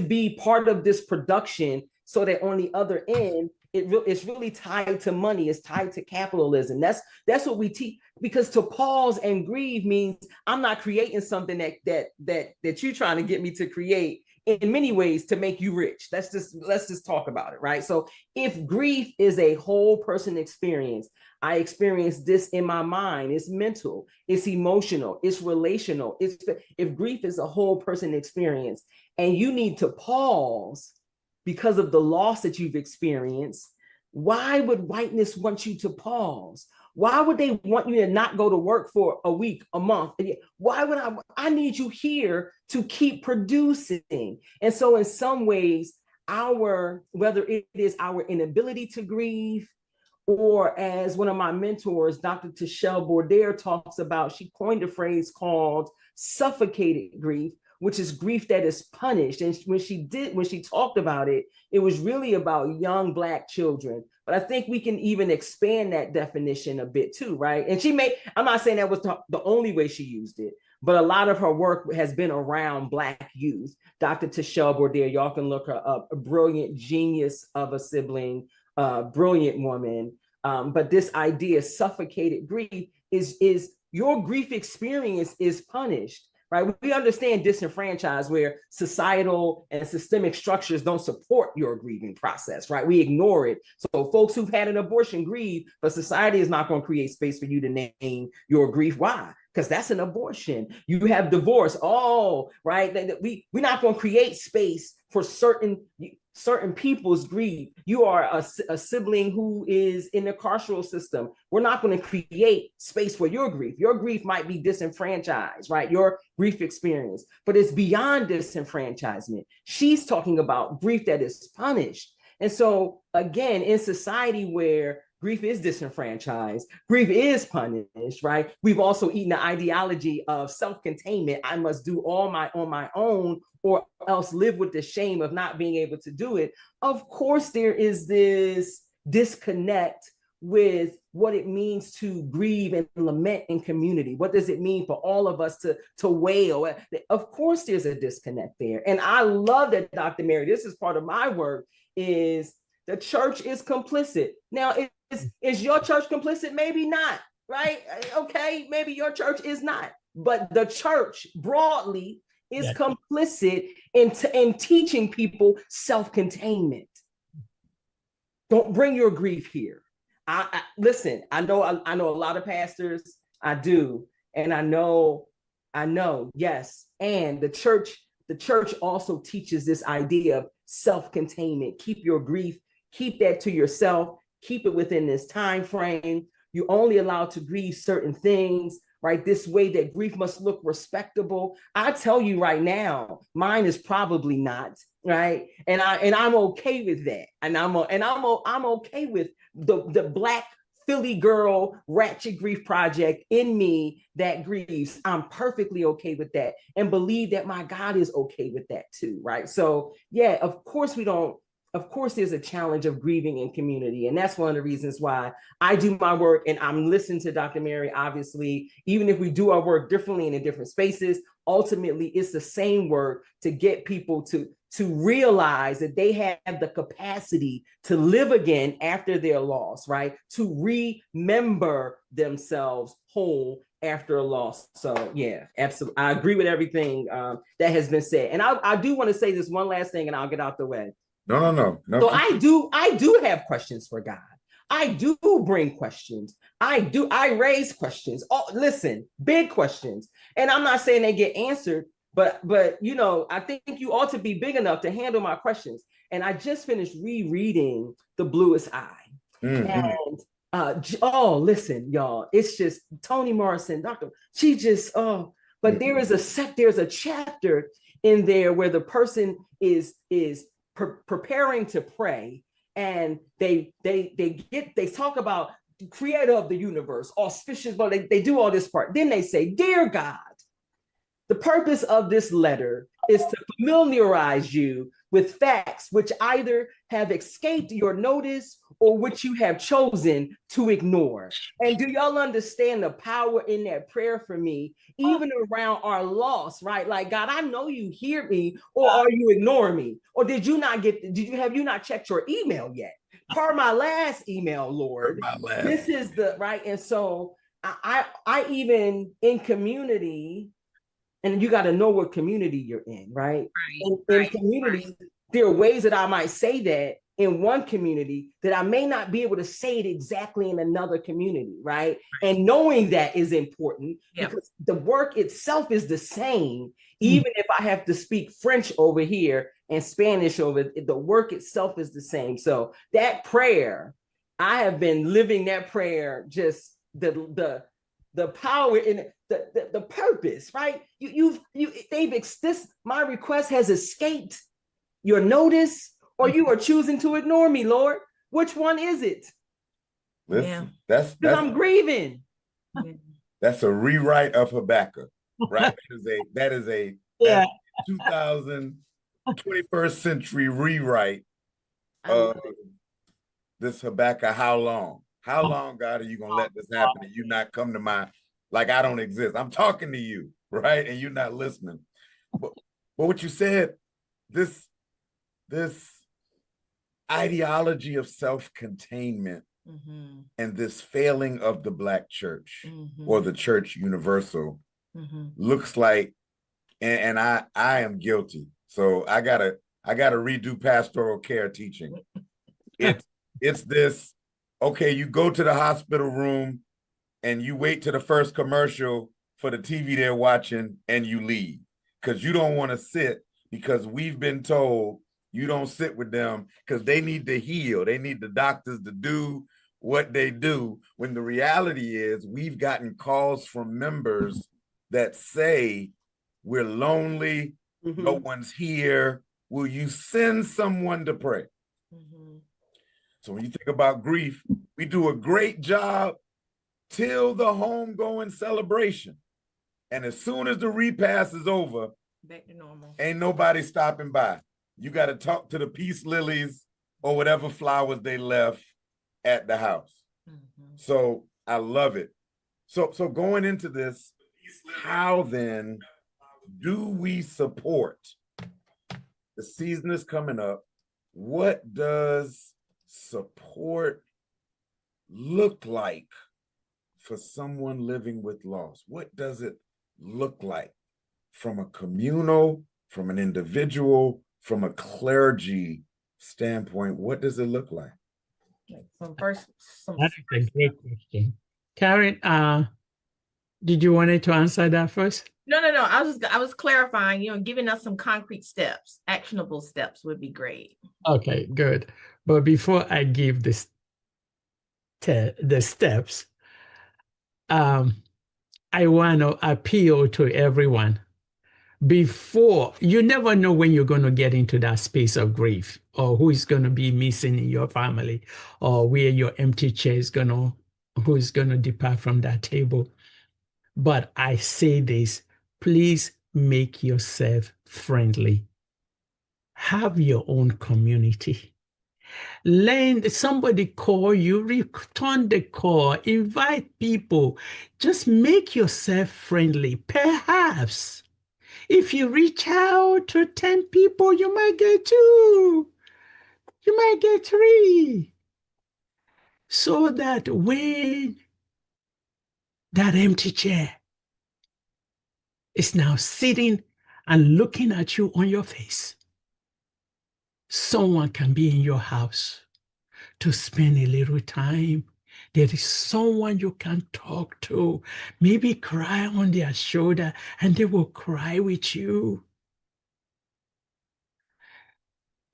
be part of this production, so that on the other end, it's really tied to money. It's tied to capitalism. That's what we teach. Because to pause and grieve means I'm not creating something that you're trying to get me to create in many ways to make you rich. Let's just talk about it, right? So if grief is a whole person experience, I experience this in my mind. It's mental, it's emotional, it's relational. If grief is a whole person experience, and you need to pause because of the loss that you've experienced, why would whiteness want you to pause? Why would they want you to not go to work for a week, a month? Why would I need you here to keep producing? And so in some ways, whether it is our inability to grieve, or as one of my mentors, Dr. Tashelle Bourdaire, talks about, she coined a phrase called suffocated grief, which is grief that is punished. And when she talked about it, it was really about young Black children. But I think we can even expand that definition a bit too, right? And I'm not saying that was the only way she used it, but a lot of her work has been around Black youth. Dr. Tashelle Bourdaire, y'all can look her up, a brilliant genius of a sibling, brilliant woman. But this idea, suffocated grief, is your grief experience is punished. Right? We understand disenfranchised, where societal and systemic structures don't support your grieving process, right? We ignore it. So folks who've had an abortion grieve, but society is not going to create space for you to name your grief. Why? Because that's an abortion. You have divorce. Oh, right. We're not going to create space for certain people's grief. You are a sibling who is in the carceral system. We're not going to create space for your grief. Your grief might be disenfranchised, right? Your grief experience, but it's beyond disenfranchisement. She's talking about grief that is punished. And so again, in society where grief is disenfranchised, grief is punished, right? We've also eaten the ideology of self-containment. I must do all on my own, or else live with the shame of not being able to do it. Of course, there is this disconnect with what it means to grieve and lament in community. What does it mean for all of us to wail? Of course, there's a disconnect there. And I love that, Dr. Mary, this is part of my work, is the church is complicit. Now, is your church complicit? Maybe not, right? Okay, maybe your church is not. But the church broadly is complicit in teaching people self-containment. Don't bring your grief here. Listen, I know a lot of pastors, I do, and I know, yes. And the church also teaches this idea of self-containment. Keep your grief, keep that to yourself, keep it within this time frame. You're only allowed to grieve certain things, right? This way that grief must look respectable. I tell you right now, mine is probably not, right? And I'm okay with that. And I'm okay with the Black Philly girl Ratchet Grief Project in me that grieves. I'm perfectly okay with that, and believe that my God is okay with that too, right? So yeah, of course there's a challenge of grieving in community. And that's one of the reasons why I do my work, and I'm listening to Dr. Mary, obviously. Even if we do our work differently and in different spaces, ultimately it's the same work to get people to realize that they have the capacity to live again after their loss, right? To remember themselves whole after a loss. So yeah, absolutely. I agree with everything that has been said. And I do want to say this one last thing, and I'll get out the way. No. So I do have questions for God. I do bring questions. I raise questions. Oh, listen, big questions. And I'm not saying they get answered, but you know, I think you ought to be big enough to handle my questions. And I just finished rereading The Bluest Eye. Mm-hmm. And listen, y'all, it's just Toni Morrison, but there's a chapter in there where the person is preparing to pray, and they talk about the creator of the universe, auspicious, but they do all this part. Then they say, "Dear God, the purpose of this letter is to familiarize you with facts which either have escaped your notice or which you have chosen to ignore. And do y'all understand the power in that prayer for me, even around our loss, right? Like, God, I know you hear me, or are you ignoring me? Or have you not checked your email yet? Per my last email, Lord, this is the right. And so I even in community, and you got to know what community you're in, right? In community, there are ways that I might say that in one community that I may not be able to say it exactly in another community, right? And knowing that is important because the work itself is the same, even if I have to speak French over here and Spanish over, the work itself is the same. So that prayer, I have been living that prayer, just the power in it, the purpose, right? My request has escaped your notice, or you are choosing to ignore me, Lord. Which one is it? Listen, that's I'm grieving. That's a rewrite of Habakkuk, right? that is a 21st century rewrite of this Habakkuk. How long? How long, God, are you going to let this happen and you not come to my, like I don't exist? I'm talking to you, right? And you're not listening. But what you said, this ideology of self-containment and this failing of the Black church or the church universal looks like, and I am guilty. So I gotta redo pastoral care teaching. It's this, okay, you go to the hospital room and you wait to the first commercial for the TV they're watching and you leave because you don't want to sit, because we've been told you don't sit with them because they need to heal. They need the doctors to do what they do. When the reality is we've gotten calls from members that say, we're lonely, no one's here. Will you send someone to pray? So when you think about grief, we do a great job till the homegoing celebration. And as soon as the repast is over, back to normal. Ain't nobody stopping by. You got to talk to the peace lilies or whatever flowers they left at the house. So I love it. So going into this, how then do we support? The season is coming up. What does support look like for someone living with loss? What does it look like from a communal, from an individual, from a clergy standpoint? What does it look like? That's a great question. Karen, did you want to answer that first? No. I was clarifying, giving us some concrete steps, actionable steps would be great. Okay, good. But before I give the steps, I want to appeal to everyone. Before, you never know when you're going to get into that space of grief, or who is going to be missing in your family, or where your empty chair is who is going to depart from that table. But I say this, please make yourself friendly. Have your own community. Learn, somebody call you, return the call, invite people. Just make yourself friendly. Perhaps if you reach out to 10 people, you might get 2. You might get 3. So that when that empty chair is now sitting and looking at you on your face, someone can be in your house to spend a little time. There is someone you can talk to, maybe cry on their shoulder, and they will cry with you.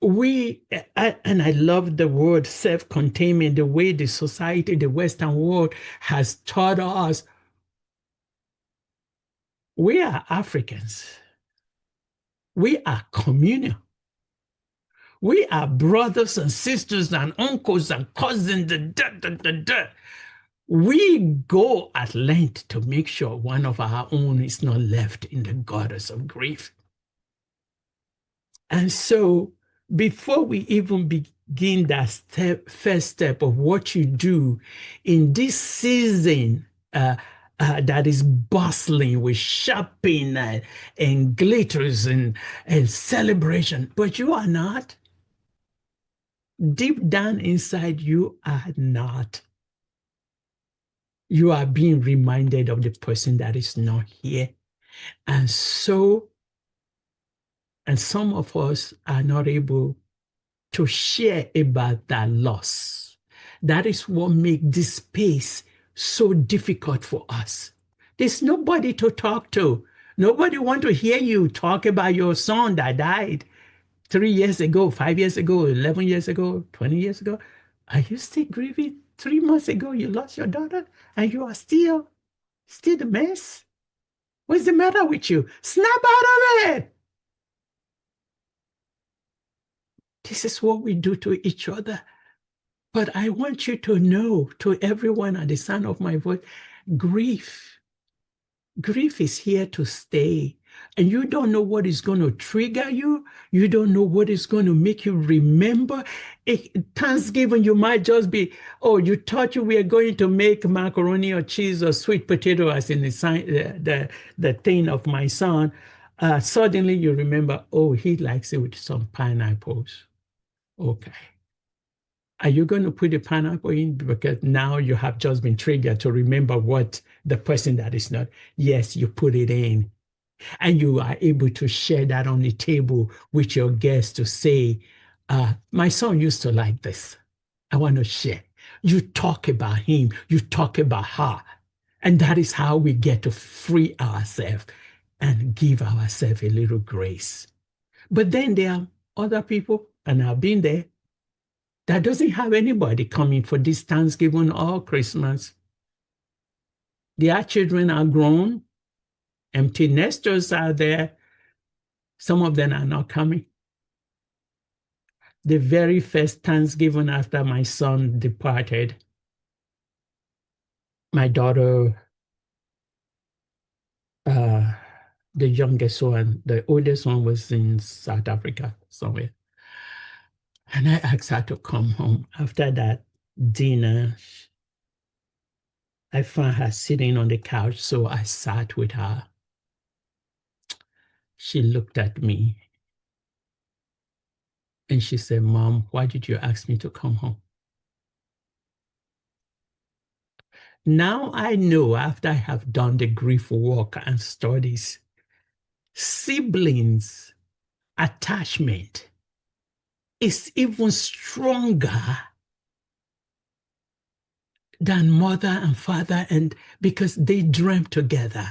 And I love the word self-containment, the way the society, the Western world has taught us. We are Africans. We are communal. We are brothers and sisters and uncles and cousins. We go at length to make sure one of our own is not left in the gutters of grief. And so before we even begin that first step of what you do in this season that is bustling with shopping and glitters and celebration, but you are not. Deep down inside, you are not. You are being reminded of the person that is not here. And some of us are not able to share about that loss. That is what makes this space so difficult for us. There's nobody to talk to. Nobody wants to hear you talk about your son that died 3 years ago, 5 years ago, 11 years ago, 20 years ago. Are you still grieving? 3 months ago, you lost your daughter and you are still the mess? What's the matter with you? Snap out of it. This is what we do to each other. But I want you to know, to everyone at the sound of my voice, grief is here to stay. And you don't know what is going to trigger you. You don't know what is going to make you remember. Thanksgiving, you might just be, oh, you thought you were going to make macaroni or cheese or sweet potato as in the thing of my son. Suddenly you remember, oh, he likes it with some pineapples. Okay. Are you going to put the pineapple in? Because now you have just been triggered to remember what the person that is not. Yes, you put it in. And you are able to share that on the table with your guests to say, my son used to like this. I want to share. You talk about him. You talk about her. And that is how we get to free ourselves and give ourselves a little grace. But then there are other people, and I've been there, that doesn't have anybody coming for this Thanksgiving or Christmas. Their children are grown. Empty nesters are there. Some of them are not coming. The very first Thanksgiving after my son departed, my daughter, the youngest one, the oldest one was in South Africa somewhere. And I asked her to come home. After that dinner, I found her sitting on the couch, so I sat with her. She looked at me and she said, Mom, why did you ask me to come home? Now I know, after I have done the grief work and studies, siblings attachment is even stronger than mother and father, and because they dreamt together.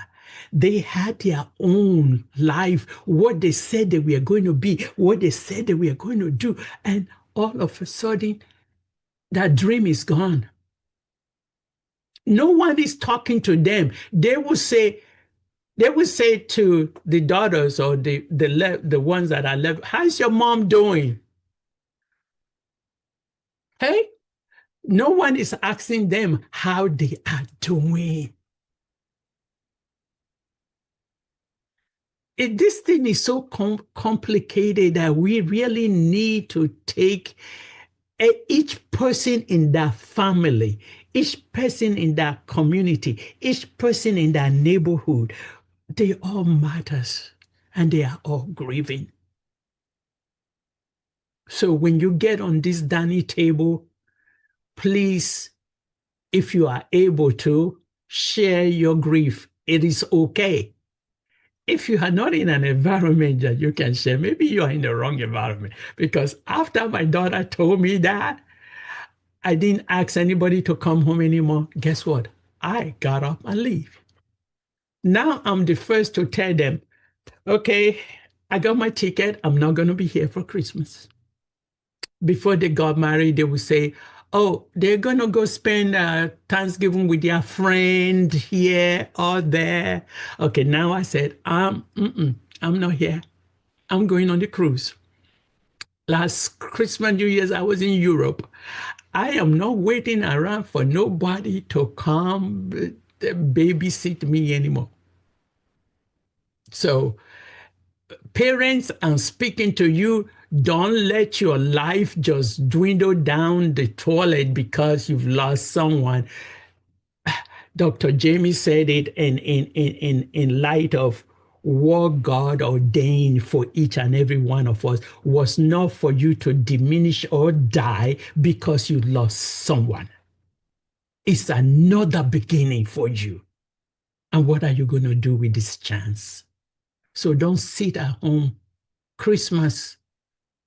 They had their own life, what they said they were going to be, what they said they were going to do, and all of a sudden, that dream is gone. No one is talking to them. They will say to the daughters or the ones that are left, how's your mom doing? Hey, no one is asking them how they are doing. This thing is so complicated that we really need to take each person in that family, each person in that community, each person in that neighborhood. They all matters and they are all grieving. So when you get on this dining table, please, if you are able to, share your grief. It is okay. If you are not in an environment that you can share, maybe you are in the wrong environment. Because after my daughter told me that, I didn't ask anybody to come home anymore. Guess what? I got up and leave. Now I'm the first to tell them, okay, I got my ticket. I'm not going to be here for Christmas. Before they got married, they would say, oh, they're going to go spend Thanksgiving with their friend here or there. Okay, now I said, I'm not here. I'm going on the cruise. Last Christmas, New Year's, I was in Europe. I am not waiting around for nobody to come babysit me anymore. So, parents, I'm speaking to you. Don't let your life just dwindle down the toilet because you've lost someone. Dr. Jamie said it in light of what God ordained for each and every one of us was not for you to diminish or die because you lost someone. It's another beginning for you. And what are you going to do with this chance? So don't sit at home. Christmas,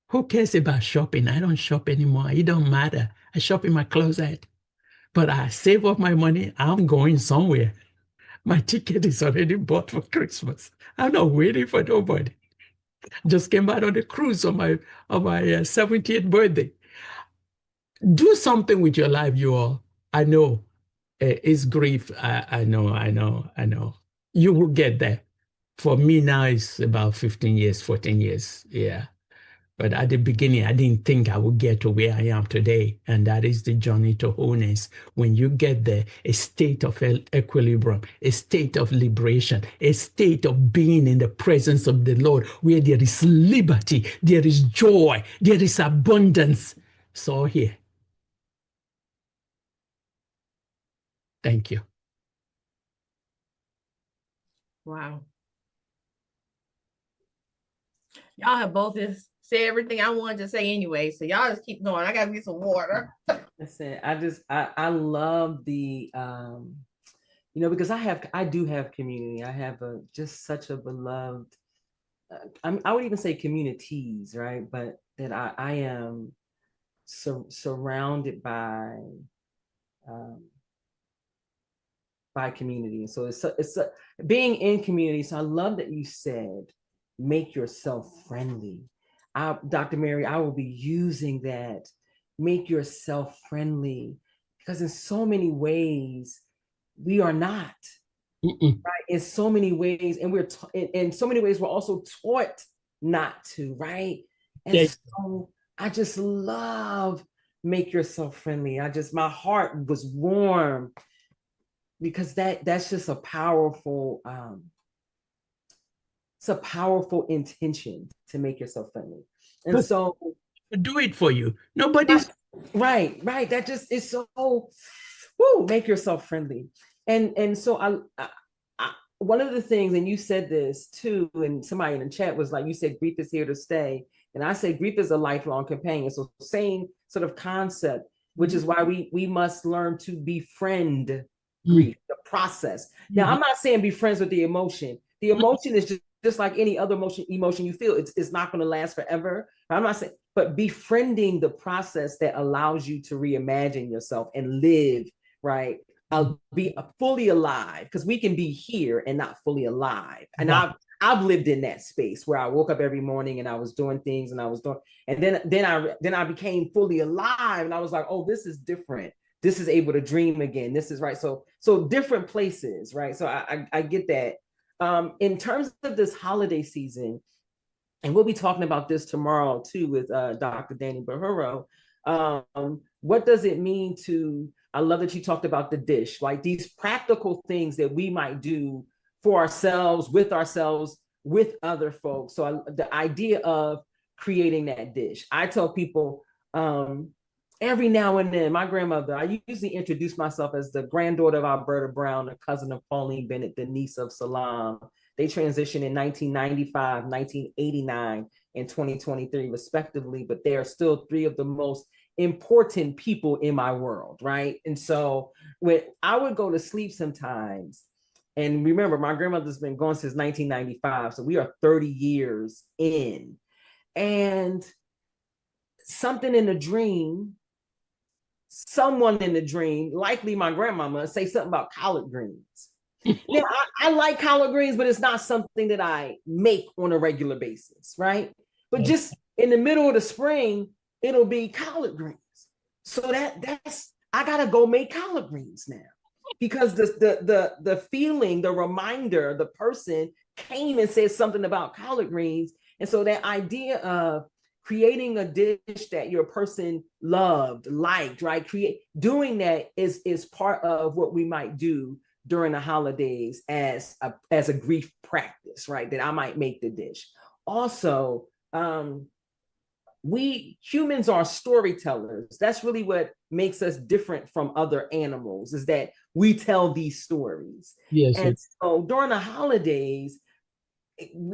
who cares about shopping? I don't shop anymore. It don't matter. I shop in my closet. But I save up my money. I'm going somewhere. My ticket is already bought for Christmas. I'm not waiting for nobody. Just came back on the cruise on my 70th birthday. Do something with your life, you all. I know it's grief. I know. You will get there. For me now, it's about 15 years, 14 years. Yeah. But at the beginning, I didn't think I would get to where I am today. And that is the journey to wholeness. When you get there, a state of equilibrium, a state of liberation, a state of being in the presence of the Lord, where there is liberty, there is joy, there is abundance. It's all here. Thank you. Wow. Y'all have both just said everything I wanted to say anyway. So y'all just keep going. I gotta get some water. Listen, I love the because I do have community. I have just such a beloved, I would even say communities, right? But that I am surrounded by community. So it's being in community. So I love that you said, make yourself friendly. Dr. Mary, I will be using that. Make yourself friendly, because in so many ways we are not. Right? In so many ways, and we're in so many ways we're also taught not to, right? And yes. So I just love make yourself friendly. My heart was warm because that's just a powerful it's a powerful intention to make yourself friendly. And but so do it for you. Nobody's right. That just is so make yourself friendly. And so I one of the things, and you said this too, and somebody in the chat was like, you said grief is here to stay. And I say grief is a lifelong companion. So same sort of concept, which is why we must learn to befriend grief, the process. Now, I'm not saying be friends with the emotion. The emotion is just like any other emotion you feel. It's not going to last forever. I'm not saying, but befriending the process that allows you to reimagine yourself and live, right? Be fully alive, because we can be here and not fully alive. And wow. I've lived in that space where I woke up every morning and I was doing things and then I became fully alive, and I was like, oh, this is different. This is able to dream again. This is right. So different places, right? So I get that. In terms of this holiday season, and we'll be talking about this tomorrow too with Dr. Danny Bahuro. What does it mean to, I love that you talked about the dish, like these practical things that we might do for ourselves, with other folks. So the idea of creating that dish. I tell people every now and then, my grandmother, I usually introduce myself as the granddaughter of Alberta Brown, a cousin of Pauline Bennett, the niece of Salam. They transitioned in 1995, 1989, and 2023, respectively, but they are still three of the most important people in my world, right? And so when I would go to sleep sometimes, and remember, my grandmother's been gone since 1995, so we are 30 years in, and someone in the dream, likely my grandmama, say something about collard greens. Now, I like collard greens, but it's not something that I make on a regular basis, right? But just in the middle of the spring, it'll be collard greens. So that's I gotta go make collard greens now, because the feeling, the reminder, the person came and said something about collard greens, and so that idea of creating a dish that your person loved, liked, right? Doing that is part of what we might do during the holidays as a grief practice, right? That I might make the dish. Also, we humans are storytellers. That's really what makes us different from other animals, is that we tell these stories. Yes. And so during the holidays,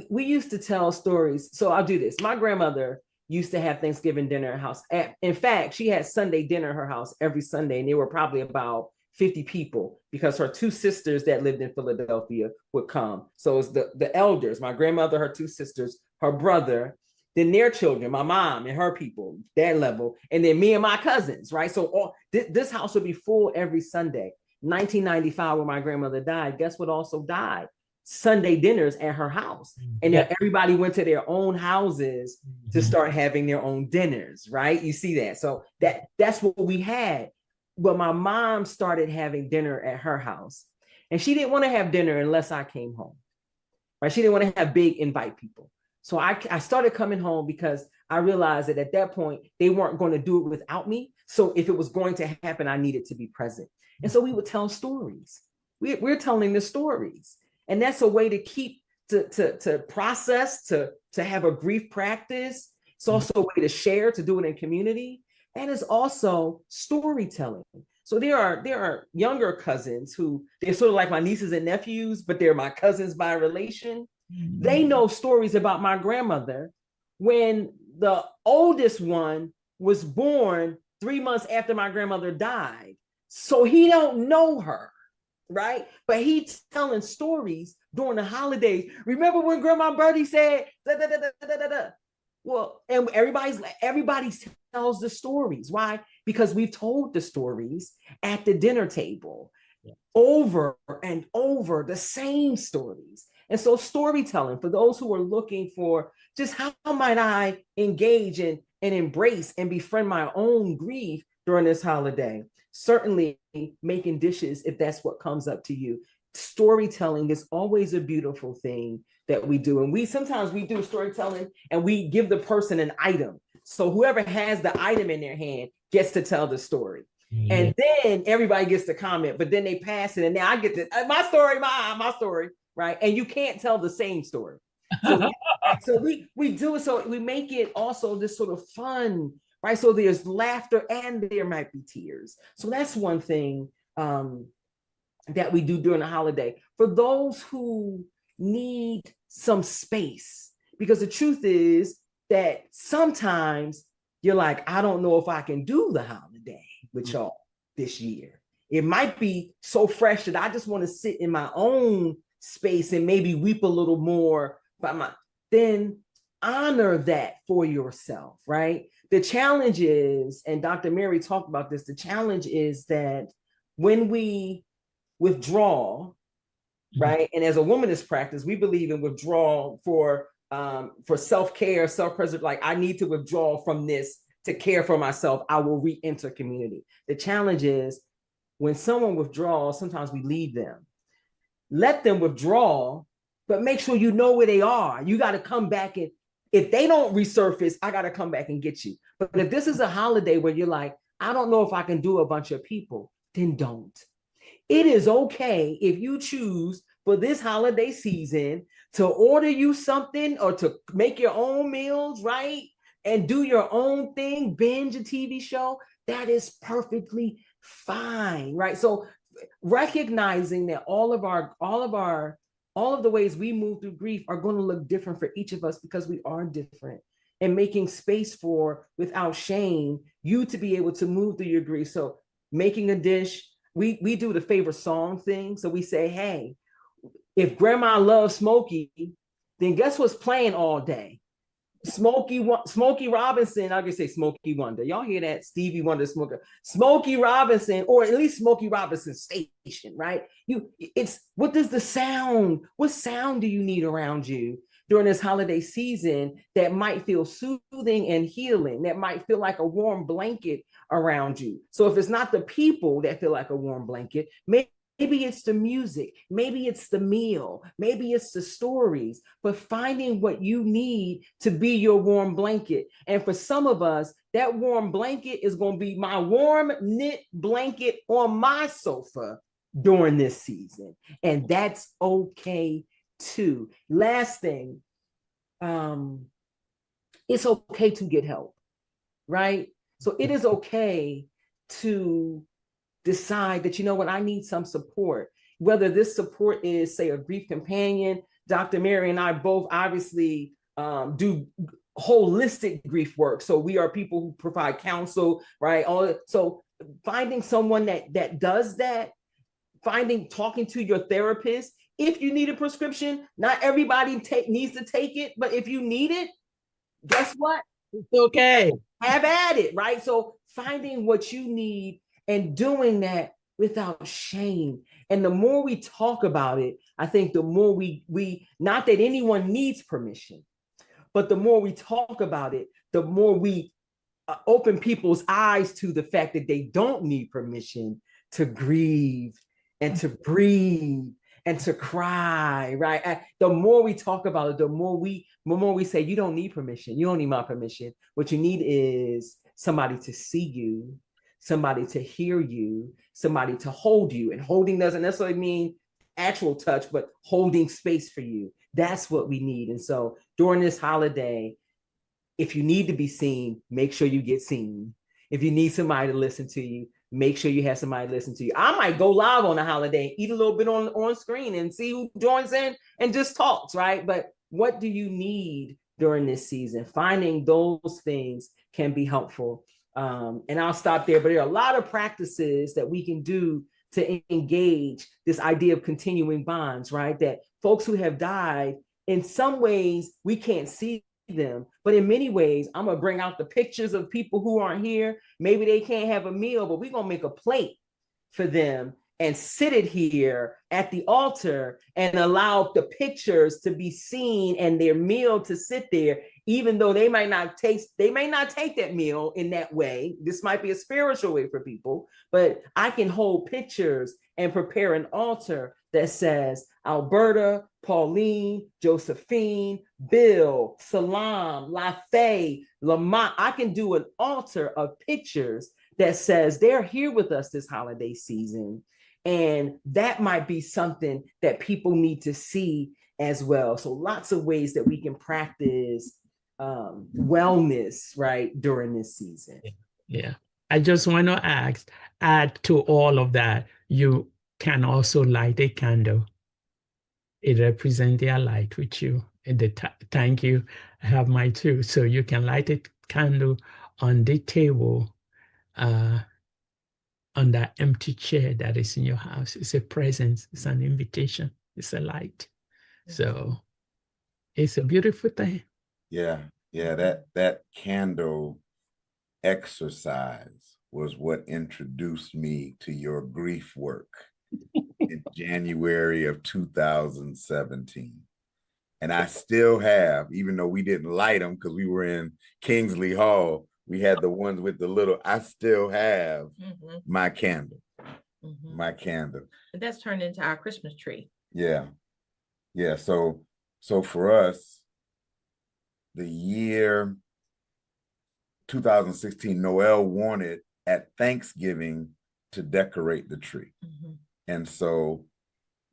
we used to tell stories. So I'll do this. My grandmother used to have Thanksgiving dinner at her house. In fact, she had Sunday dinner at her house every Sunday, and there were probably about 50 people, because her two sisters that lived in Philadelphia would come. So it was the elders, my grandmother, her two sisters, her brother, then their children, my mom and her people, that level, and then me and my cousins, right? So this house would be full every Sunday. 1995, when my grandmother died, guess what also died? Sunday dinners at her house. And everybody went to their own houses to start having their own dinners, right? You see that? So that's what we had. But my mom started having dinner at her house, and she didn't want to have dinner unless I came home, right? She didn't want to have big invite people. So I started coming home because I realized that at that point, they weren't going to do it without me. So if it was going to happen, I needed to be present. And so we would tell stories. We're telling the stories. And that's a way to keep, to process, to have a grief practice. It's also a way to share, to do it in community. And it's also storytelling. So there are younger cousins who, they're sort of like my nieces and nephews, but they're my cousins by relation. They know stories about my grandmother when the oldest one was born 3 months after my grandmother died. So he don't know her, right? But he's telling stories during the holidays. Remember when Grandma Birdie said, da, da, da, da, da, da, da. Well, and everybody tells the stories. Why? Because we've told the stories at the dinner table over and over, the same stories. And so storytelling, for those who are looking for just how might I engage and embrace and befriend my own grief during this holiday, certainly making dishes, if that's what comes up to you. Storytelling is always a beautiful thing that we do. And sometimes we do storytelling and we give the person an item. So whoever has the item in their hand gets to tell the story. And then everybody gets to comment, but then they pass it. And now I get to, my story, right? And you can't tell the same story. So we do it. So we make it also this sort of fun, right? So there's laughter and there might be tears. So that's one thing that we do during the holiday. For those who need some space, because the truth is that sometimes you're like, I don't know if I can do the holiday with y'all this year. It might be so fresh that I just want to sit in my own space and maybe weep a little more. Then honor that for yourself, right? The challenge is, and Dr. Mary talked about this, the challenge is that when we withdraw, right? And as a womanist practice, we believe in withdrawal for self-care, self-preservation. Like, I need to withdraw from this to care for myself. I will re-enter community. The challenge is when someone withdraws, sometimes we leave them. Let them withdraw, but make sure you know where they are. You got to come back, and if they don't resurface, I got to come back and get you. But if this is a holiday where you're like, I don't know if I can do a bunch of people, then don't. It is okay if you choose for this holiday season to order you something or to make your own meals, right? And do your own thing, binge a TV show. That is perfectly fine, right? So recognizing that all of the ways we move through grief are going to look different for each of us because we are different, and making space for, without shame, you to be able to move through your grief. So making a dish, we do the favorite song thing. So we say, hey, if grandma loves Smokey, then guess what's playing all day? Smokey Robinson. I can say Smokey Wonder. Y'all hear that? Stevie Wonder, Smokey Robinson, or at least Smokey Robinson Station, right? What sound do you need around you during this holiday season that might feel soothing and healing, that might feel like a warm blanket around you? So if it's not the people that feel like a warm blanket, maybe it's the music, maybe it's the meal, maybe it's the stories, but finding what you need to be your warm blanket. And for some of us, that warm blanket is going to be my warm knit blanket on my sofa during this season. And that's okay too. Last thing, it's okay to get help. right? So it is okay to decide that, you know what, I need some support. Whether this support is, say, a grief companion. Dr. Mary and I both obviously do holistic grief work. So we are people who provide counsel, right? So finding someone that does that, talking to your therapist. If you need a prescription, not everybody needs to take it, but if you need it, guess what? It's okay. Have at it, right? So finding what you need and doing that without shame. And the more we talk about it, I think the more we not that anyone needs permission, but the more we talk about it, the more we open people's eyes to the fact that they don't need permission to grieve and to breathe and to cry, right? The more we talk about it, the more we say, you don't need permission. You don't need my permission. What you need is somebody to see you, somebody to hear you, somebody to hold you. And holding doesn't necessarily mean actual touch, but holding space for you. That's what we need. And so during this holiday, if you need to be seen, make sure you get seen. If you need somebody to listen to you, make sure you have somebody listen to you. I might go live on a holiday and eat a little bit on screen and see who joins in and just talks, right? But what do you need during this season? Finding those things can be helpful. And I'll stop there, but there are a lot of practices that we can do to engage this idea of continuing bonds, right? That folks who have died, in some ways, we can't see them, but in many ways, I'm gonna bring out the pictures of people who aren't here. Maybe they can't have a meal, but we're gonna make a plate for them and sit it here at the altar and allow the pictures to be seen and their meal to sit there, even though they may not take that meal in that way. This might be a spiritual way for people, but I can hold pictures and prepare an altar that says Alberta, Pauline, Josephine, Bill, Salam, LaFay, Lamont. I can do an altar of pictures that says they're here with us this holiday season. And that might be something that people need to see as well. So lots of ways that we can practice wellness, right, during this season. Yeah. I just want to add to all of that, you can also light a candle. It represents their light with you. And thank you. I have mine too. So you can light a candle on the table, on that empty chair that is in your house. It's a presence. It's an invitation. It's a light. So it's a beautiful thing. Yeah. That candle exercise was what introduced me to your grief work in January of 2017. And I still have, even though we didn't light them because we were in Kingsley Hall, we had the ones with the little, I still have my candle, my candle. And that's turned into our Christmas tree. Yeah. So for us, the year 2016, Noelle wanted at Thanksgiving to decorate the tree. And so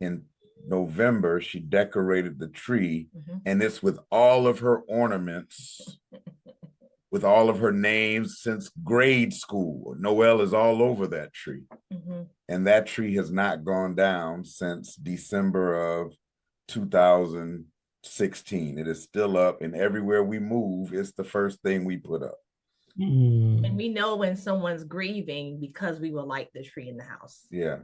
in November, she decorated the tree, and it's with all of her ornaments, with all of her names since grade school. Noelle is all over that tree. And that tree has not gone down since December of 2016. It is still up, and everywhere we move, it's the first thing we put up. And we know when someone's grieving because we will light the tree in the house. Yeah.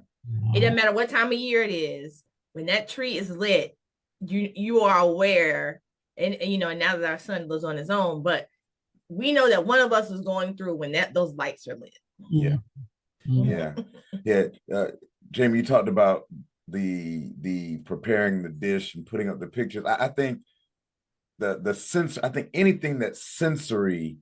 It doesn't matter what time of year it is. When that tree is lit, you are aware. And you know, now that our son lives on his own, but we know that one of us is going through when those lights are lit. Yeah. Jamie, you talked about the preparing the dish and putting up the pictures. I think the sense, I think anything that's sensory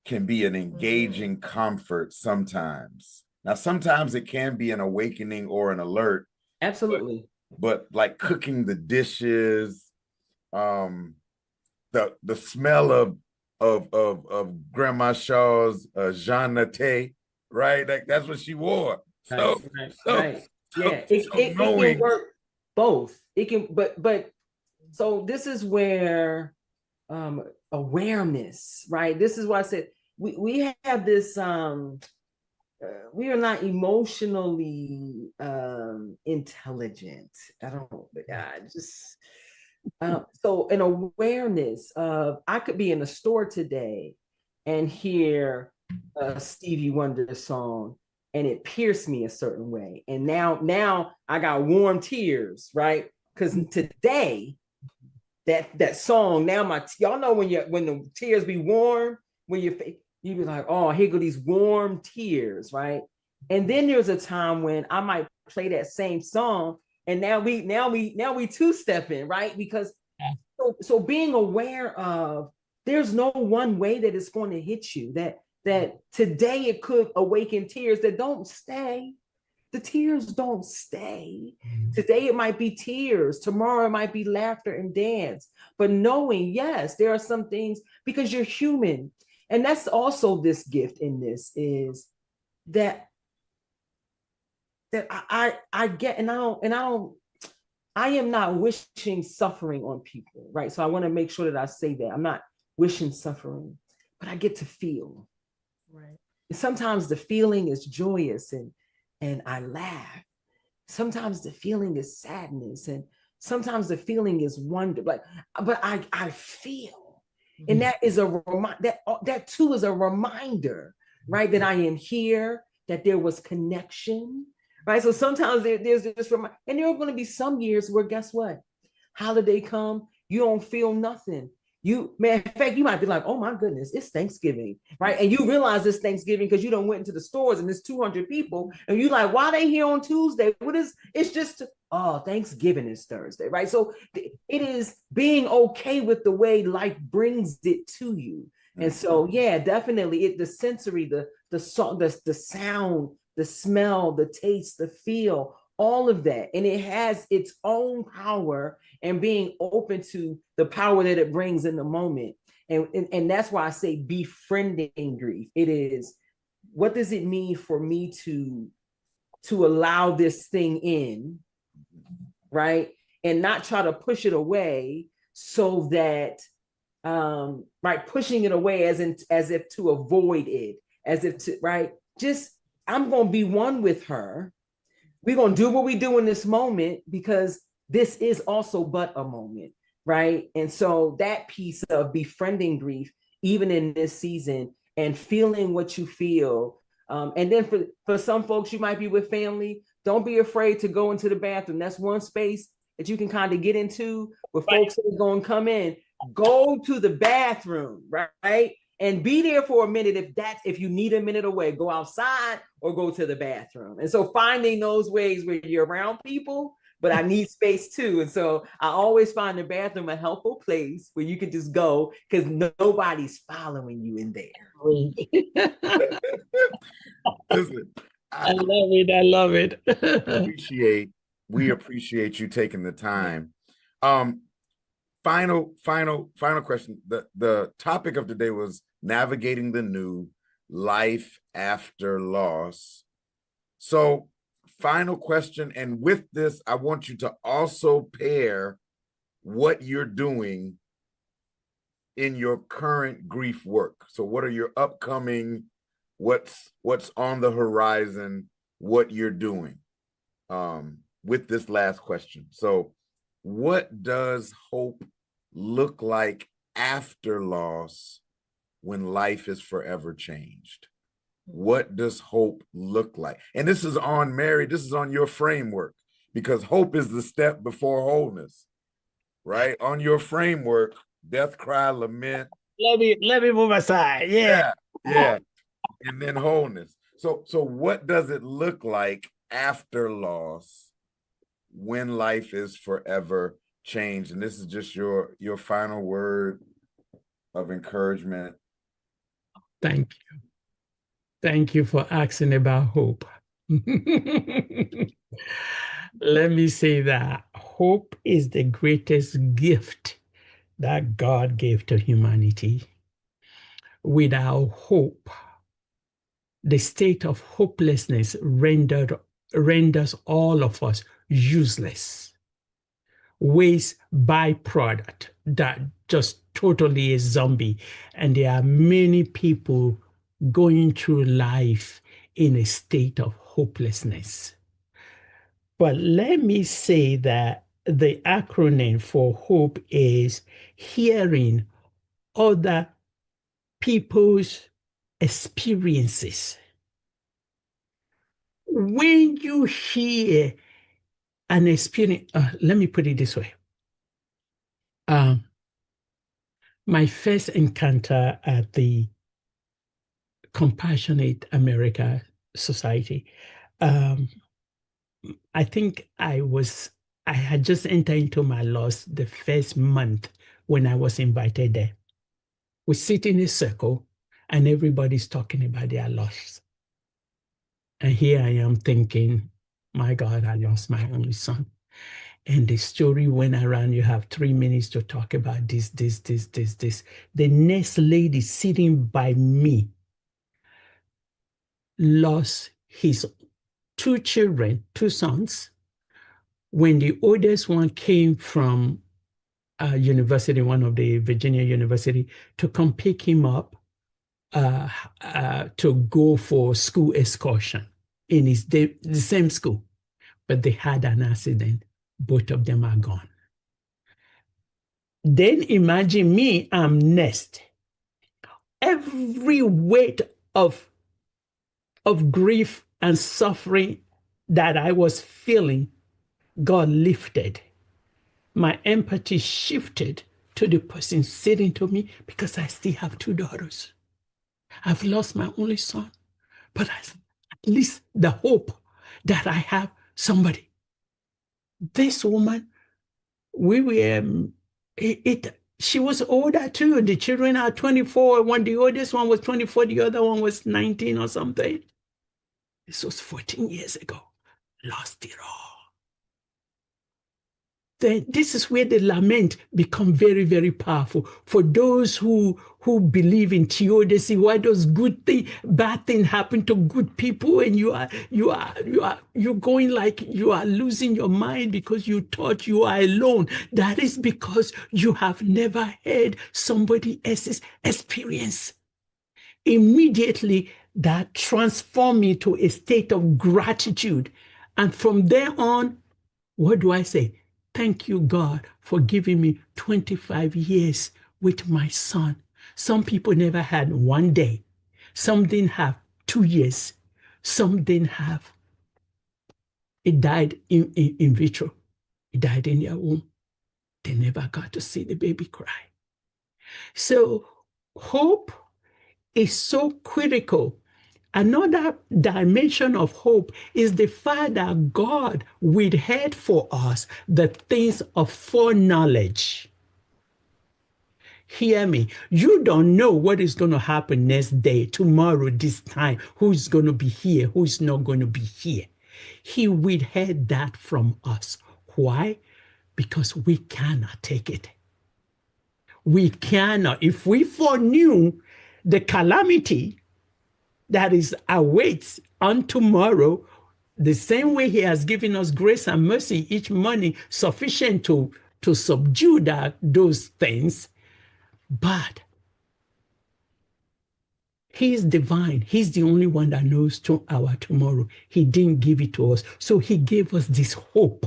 can be an engaging comfort sometimes. Now, sometimes it can be an awakening or an alert. Absolutely. But like cooking the dishes, the smell of Grandma Shaw's Jean Naté, right? Like that's what she wore. Right. It can work both. It can, but so this is where awareness, right? This is why I said we have this we are not emotionally intelligent. I don't I just so an awareness of, I could be in a store today and hear a Stevie Wonder song and it pierced me a certain way. And now I got warm tears, right? Because today that song, now y'all know when the tears be warm, when you be like, oh, here go these warm tears, right? And then there's a time when I might play that same song, and now we two-stepping, right? Because so being aware of, there's no one way that it's going to hit you. That today it could awaken tears that don't stay. The tears don't stay. Today it might be tears. Tomorrow it might be laughter and dance. But knowing, yes, there are some things, because you're human. And that's also this gift in this, is that I get, and I am not wishing suffering on people, right? So I want to make sure that I say that. I'm not wishing suffering, but I get to feel. Right. And sometimes the feeling is joyous and I laugh. Sometimes the feeling is sadness, and sometimes the feeling is wonder. But I feel, and that is that too is a reminder, right? That I am here, that there was connection, right? So sometimes there's this and there are going to be some years where, guess what? Holiday come, you don't feel nothing. In fact, you might be like, oh my goodness, it's Thanksgiving, right? And you realize it's Thanksgiving because you don't went into the stores and there's 200 people, and you like, why they here on Tuesday? It's just, oh, Thanksgiving is Thursday, right? So it is being okay with the way life brings it to you. And so, yeah, definitely the sensory, the sound, the smell, the taste, the feel, all of that. And it has its own power, and being open to the power that it brings in the moment. And that's why I say befriending grief. It is, what does it mean for me to allow this thing in, right? And not try to push it away, so that, right, pushing it away as if to avoid it, as if to, right? Just, I'm going to be one with her. We're going to do what we do in this moment, because this is also but a moment, right? And so that piece of befriending grief, even in this season, and feeling what you feel. And then for some folks, you might be with family. Don't be afraid to go into the bathroom. That's one space that you can kind of get into where folks are going to come in. Go to the bathroom, right? And be there for a minute. If you need a minute away, go outside or go to the bathroom. And so finding those ways where you're around people, but I need space too. And so I always find the bathroom a helpful place where you can just go, because nobody's following you in there. Listen, I love it. I love it. We appreciate you taking the time. Final question. The topic of today was navigating the new, life after loss. So final question. And with this, I want you to also pair what you're doing in your current grief work. So what are your upcoming, what's on the horizon, what you're doing, with this last question. So what does hope look like after loss, when life is forever changed? What does hope look like? And this is on Mary, this is on your framework, because hope is the step before wholeness, right? On your framework, death, cry, lament. Let me move aside. Yeah. And then wholeness. So what does it look like after loss, when life is forever changed? And this is just your final word of encouragement. Thank you. Thank you for asking about hope. Let me say that hope is the greatest gift that God gave to humanity. Without hope, the state of hopelessness renders all of us useless. Waste byproduct that just totally a zombie. And there are many people going through life in a state of hopelessness. But let me say that the acronym for HOPE is hearing other people's experiences. When you hear an experience, let me put it this way. My first encounter at the Compassionate America Society, I think I had just entered into my loss the first month when I was invited there. We sit in a circle and everybody's talking about their loss. And here I am thinking, my God, I lost my only son. And the story went around, you have 3 minutes to talk about this. The next lady sitting by me lost his 2 children, 2 sons, when the oldest one came from a university, one of the Virginia University, to come pick him up to go for school excursion in the same school. But they had an accident. Both of them are gone. Then imagine me, I'm next. Every weight of grief and suffering that I was feeling, God lifted. My empathy shifted to the person sitting to me because I still have 2 daughters. I've lost my only son, but at least the hope that I have somebody. This woman, she was older too. The children are 24. When the oldest one was 24, the other one was 19 or something. This was 14 years ago. Lost it all. Then this is where the lament become very, very powerful. For those who believe in theodicy, why does bad thing happen to good people, and you're going like you are losing your mind because you thought you are alone. That is because you have never heard somebody else's experience. Immediately, that transformed me to a state of gratitude. And from there on, what do I say? Thank you, God, for giving me 25 years with my son. Some people never had 1 day. Some didn't have 2 years. Some didn't have. It died in vitro. It died in their womb. They never got to see the baby cry. So hope is so critical. Another dimension of hope is the fact that God withheld for us the things of foreknowledge. Hear me. You don't know what is going to happen next day, tomorrow, this time, who's going to be here, who's not going to be here. He withheld that from us. Why? Because we cannot take it. We cannot. If we foreknew the calamity that is awaits on tomorrow, the same way he has given us grace and mercy each morning, sufficient to subdue those things. But he is divine. He's the only one that knows our tomorrow. He didn't give it to us. So he gave us this hope.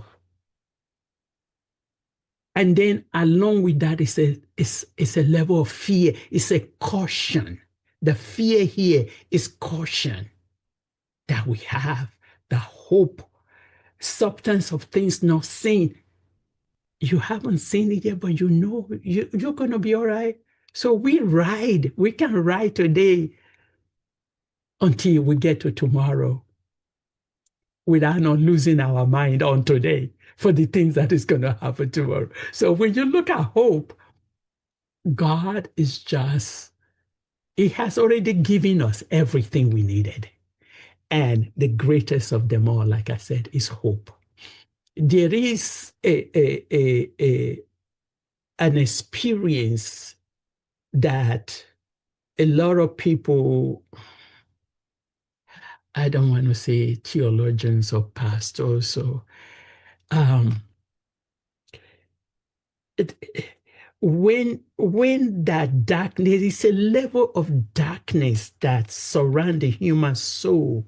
And then along with that is a level of fear. It's a caution. The fear here is caution that we have, the hope, substance of things not seen. You haven't seen it yet, but you know you're going to be all right. So we can ride today until we get to tomorrow without not losing our mind on today for the things that is going to happen tomorrow. So when you look at hope, God is He has already given us everything we needed. And the greatest of them all, like I said, is hope. There is an experience that a lot of people, I don't want to say theologians or pastors, or when that darkness is a level of darkness that surround the human soul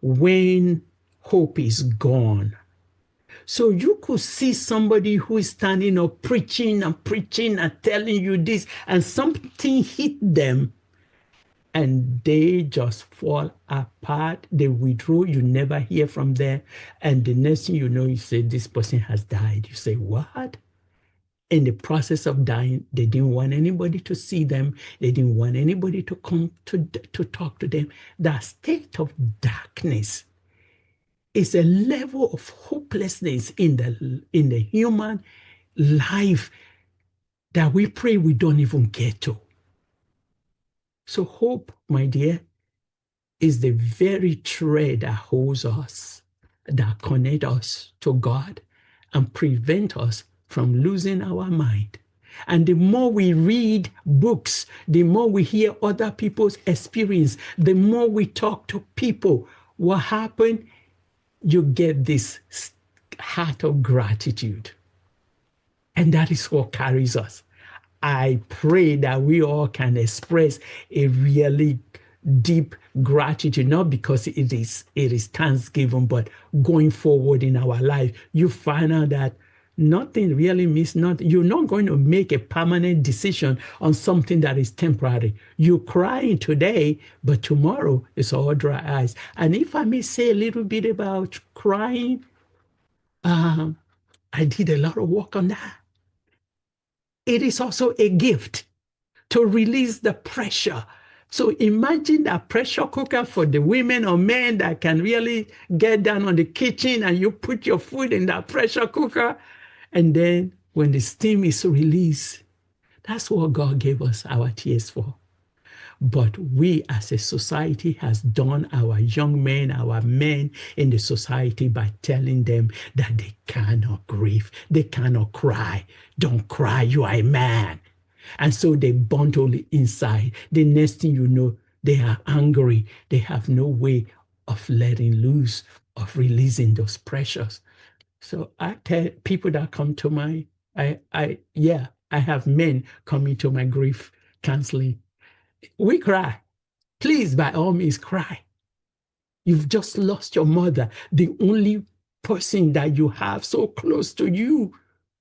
when hope is gone. So you could see somebody who is standing up preaching and telling you this, and something hit them and they just fall apart. They withdraw. You never hear from them. And the next thing you know, you say, this person has died. You say, what? In the process of dying, they didn't want anybody to see them. They didn't want anybody to come to talk to them. That state of darkness is a level of hopelessness in the human life that we pray we don't even get to. So hope, my dear, is the very thread that holds us, that connects us to God and prevent us from losing our mind. And the more we read books, the more we hear other people's experience, the more we talk to people, what happened? You get this heart of gratitude. And that is what carries us. I pray that we all can express a really deep gratitude, not because it is Thanksgiving, but going forward in our life, you find out that nothing really means nothing. You're not going to make a permanent decision on something that is temporary. You're crying today, but tomorrow it's all dry eyes. And if I may say a little bit about crying, I did a lot of work on that. It is also a gift to release the pressure. So imagine that pressure cooker for the women or men that can really get down on the kitchen and you put your food in that pressure cooker. And then when the steam is released, that's what God gave us our tears for. But we as a society has done our young men, our men in the society by telling them that they cannot grieve, they cannot cry. Don't cry, you are a man. And so they bundle it inside. The next thing you know, they are angry. They have no way of letting loose, of releasing those pressures. So I tell people that come to my, I have men coming to my grief counseling. We cry. Please, by all means, cry. You've just lost your mother, the only person that you have so close to you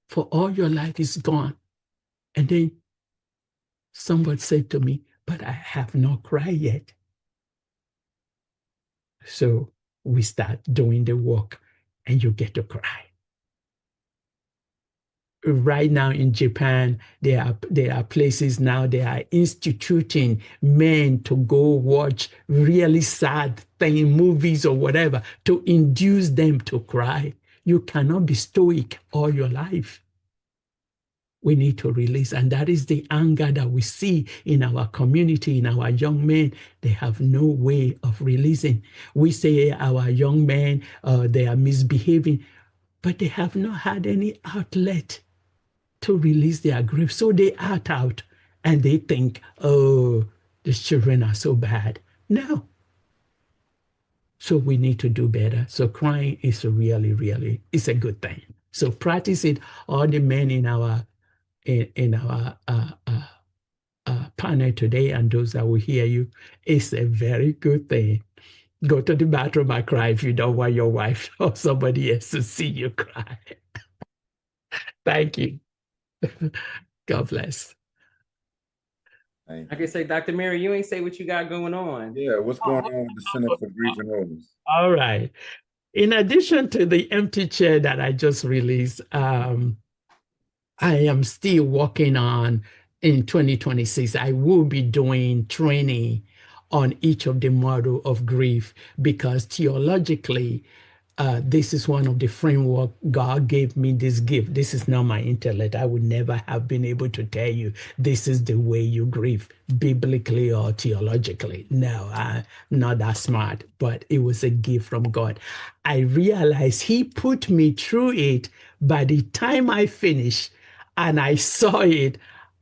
for all your life is gone. And then somebody said to me, but I have not cried yet. So we start doing the work and you get to cry. Right now in Japan, there are places now they are instituting men to go watch really sad movies or whatever to induce them to cry. You cannot be stoic all your life. We need to release, and that is the anger that we see in our community, in our young men. They have no way of releasing. We say our young men, they are misbehaving, but they have not had any outlet to release their grief. So they act out and they think, oh, these children are so bad. No. So we need to do better. So crying is really, really, it's a good thing. So practice it. All the men in our panel today and those that will hear you, it's a very good thing. Go to the bathroom and cry if you don't want your wife or somebody else to see you cry. Thank you. God bless. Thank I you. can say, Dr. Mary, you ain't say what you got going on. Yeah, what's going on with the Center for Grief and Wholeness? All right. In addition to the empty chair that I just released, I am still working on in 2026. I will be doing training on each of the model of grief because theologically, this is one of the framework God gave me this gift. This is not my intellect. I would never have been able to tell you this is the way you grieve biblically or theologically. No, I'm not that smart, but it was a gift from God. I realized He put me through it. By the time I finished and I saw it,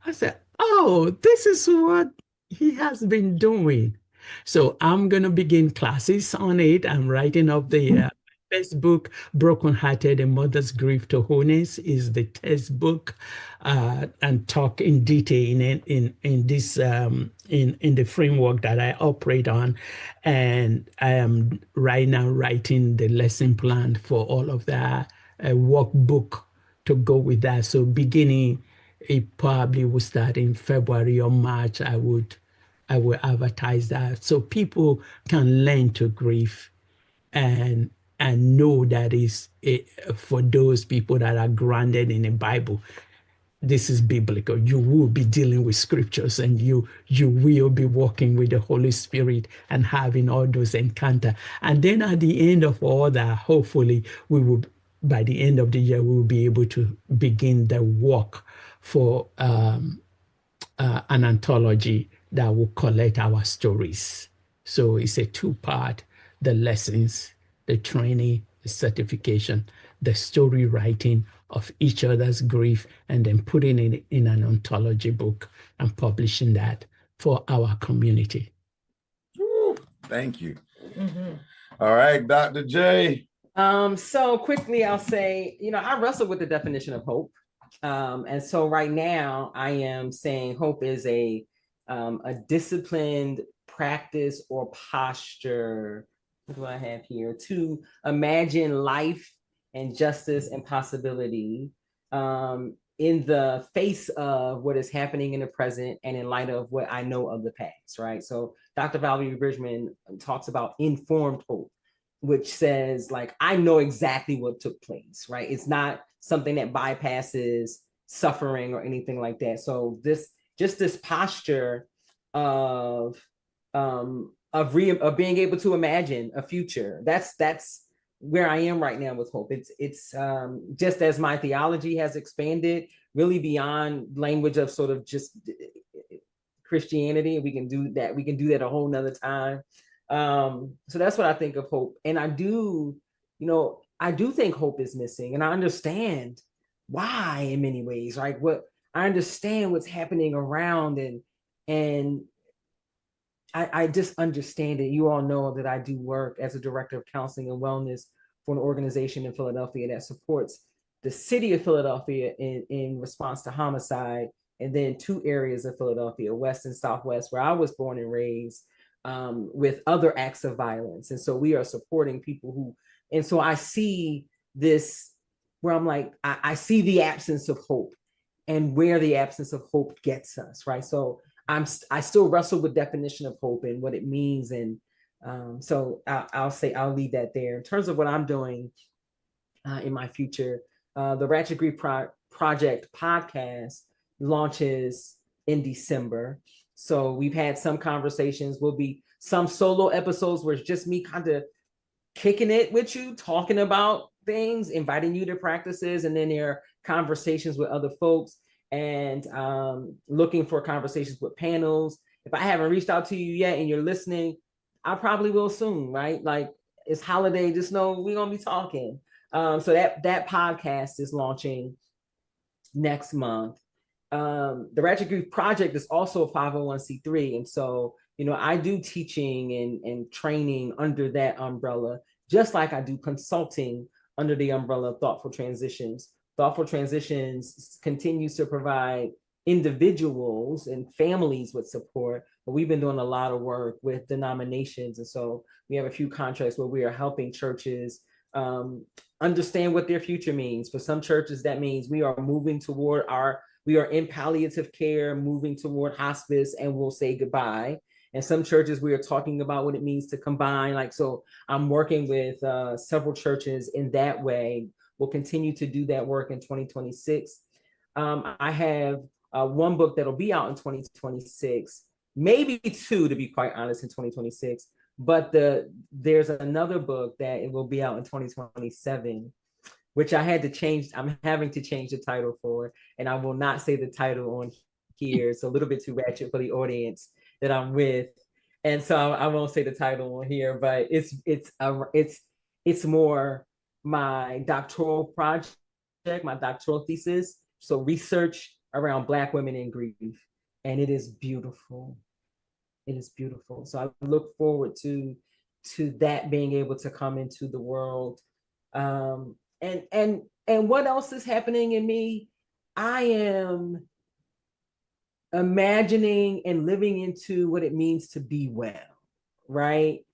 I said, oh, this is what He has been doing. So I'm going to begin classes on it. I'm writing up the First book, Broken Hearted: A Mother's Grief to Wholeness, is the textbook, and talk in detail in this in the framework that I operate on. And I am right now writing the lesson plan for all of that, a workbook to go with that. So beginning, it probably will start in February or March. I will advertise that so people can learn to grieve and know that is for those people that are grounded in the Bible. This is biblical. You will be dealing with scriptures, and you will be walking with the Holy Spirit and having all those encounters. And then at the end of all that, hopefully we will, by the end of the year, we will be able to begin the work for an anthology that will collect our stories. So it's a two-part: the lessons, the training, the certification, the story writing of each other's grief, and then putting it in an anthology book and publishing that for our community. Woo, thank you. All right, Dr. J. So quickly, I'll say, I wrestle with the definition of hope. And so right now I am saying hope is a disciplined practice or posture. What do I have here? To imagine life and justice and possibility in the face of what is happening in the present and in light of what I know of the past, right? So Dr. Valerie Bridgman talks about informed hope, which says, like, I know exactly what took place, right? It's not something that bypasses suffering or anything like that. So this posture of being able to imagine a future. That's where I am right now with hope. It's just as my theology has expanded really beyond language of sort of just Christianity. We can do that a whole nother time. So that's what I think of hope. And I do think hope is missing, and I understand why in many ways, right? I understand what's happening around, and I just understand it. You all know that I do work as a director of counseling and wellness for an organization in Philadelphia that supports the city of Philadelphia in response to homicide, and then 2 areas of Philadelphia, West and Southwest, where I was born and raised, with other acts of violence. And so we are supporting people who, and so I see this where I'm like, I see the absence of hope and where the absence of hope gets us, right? So I still wrestle with definition of hope and what it means. And so I'll leave that there. In terms of what I'm doing in my future, the Ratchet Grief Project podcast launches in December. So we've had some conversations. Will be some solo episodes where it's just me kind of kicking it with you, talking about things, inviting you to practices, and then there are conversations with other folks, and looking for conversations with panels. If I haven't reached out to you yet and you're listening, I probably will soon, right? Like, it's holiday, just know we're gonna be talking. So that podcast is launching next month. The Ratchet Grief Project is also a 501c3, and so I do teaching and training under that umbrella, just like I do consulting under the umbrella of Thoughtful Transitions. Thoughtful Transitions continues to provide individuals and families with support, but we've been doing a lot of work with denominations, and so we have a few contracts where we are helping churches understand what their future means. For some churches, that means we are in palliative care, moving toward hospice, and we'll say goodbye. And some churches, we are talking about what it means to combine. So I'm working with several churches in that way. We'll continue to do that work in 2026. I have one book that'll be out in 2026, maybe 2, to be quite honest, in 2026. But there's another book that it will be out in 2027, which I had to change. I'm having to change the title for, and I will not say the title on here. It's a little bit too ratchet for the audience that I'm with, and so I won't say the title on here. But it's more my doctoral project, my doctoral thesis. So research around Black women in grief, and it is beautiful. It is beautiful. So I look forward to that being able to come into the world And what else is happening in me? I am imagining and living into what it means to be well, right?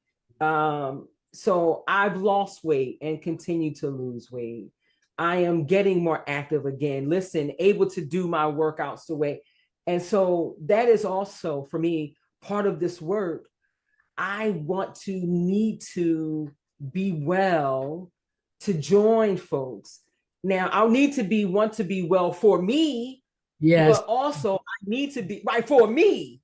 So I've lost weight and continue to lose weight. I am getting more active again. Listen, able to do my workouts the way. And so that is also for me part of this work. I need to be well to join folks. Now I'll want to be well for me, Yes. but also I need to be right for me,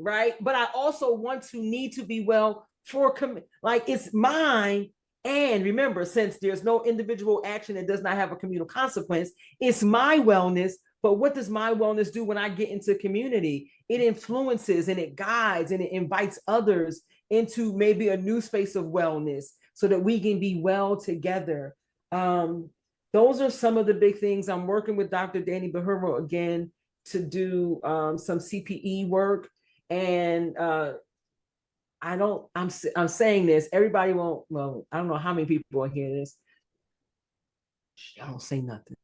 right? But I also need to be well for like it's mine. And remember, since there's no individual action that does not have a communal consequence, it's my wellness. But what does my wellness do when I get into community? It influences and it guides and it invites others into maybe a new space of wellness so that we can be well together. Those are some of the big things. I'm working with Dr. Danny Bahuro again to do some CPE work. And I'm saying this, everybody won't, well, I don't know how many people will hear this. I don't say nothing.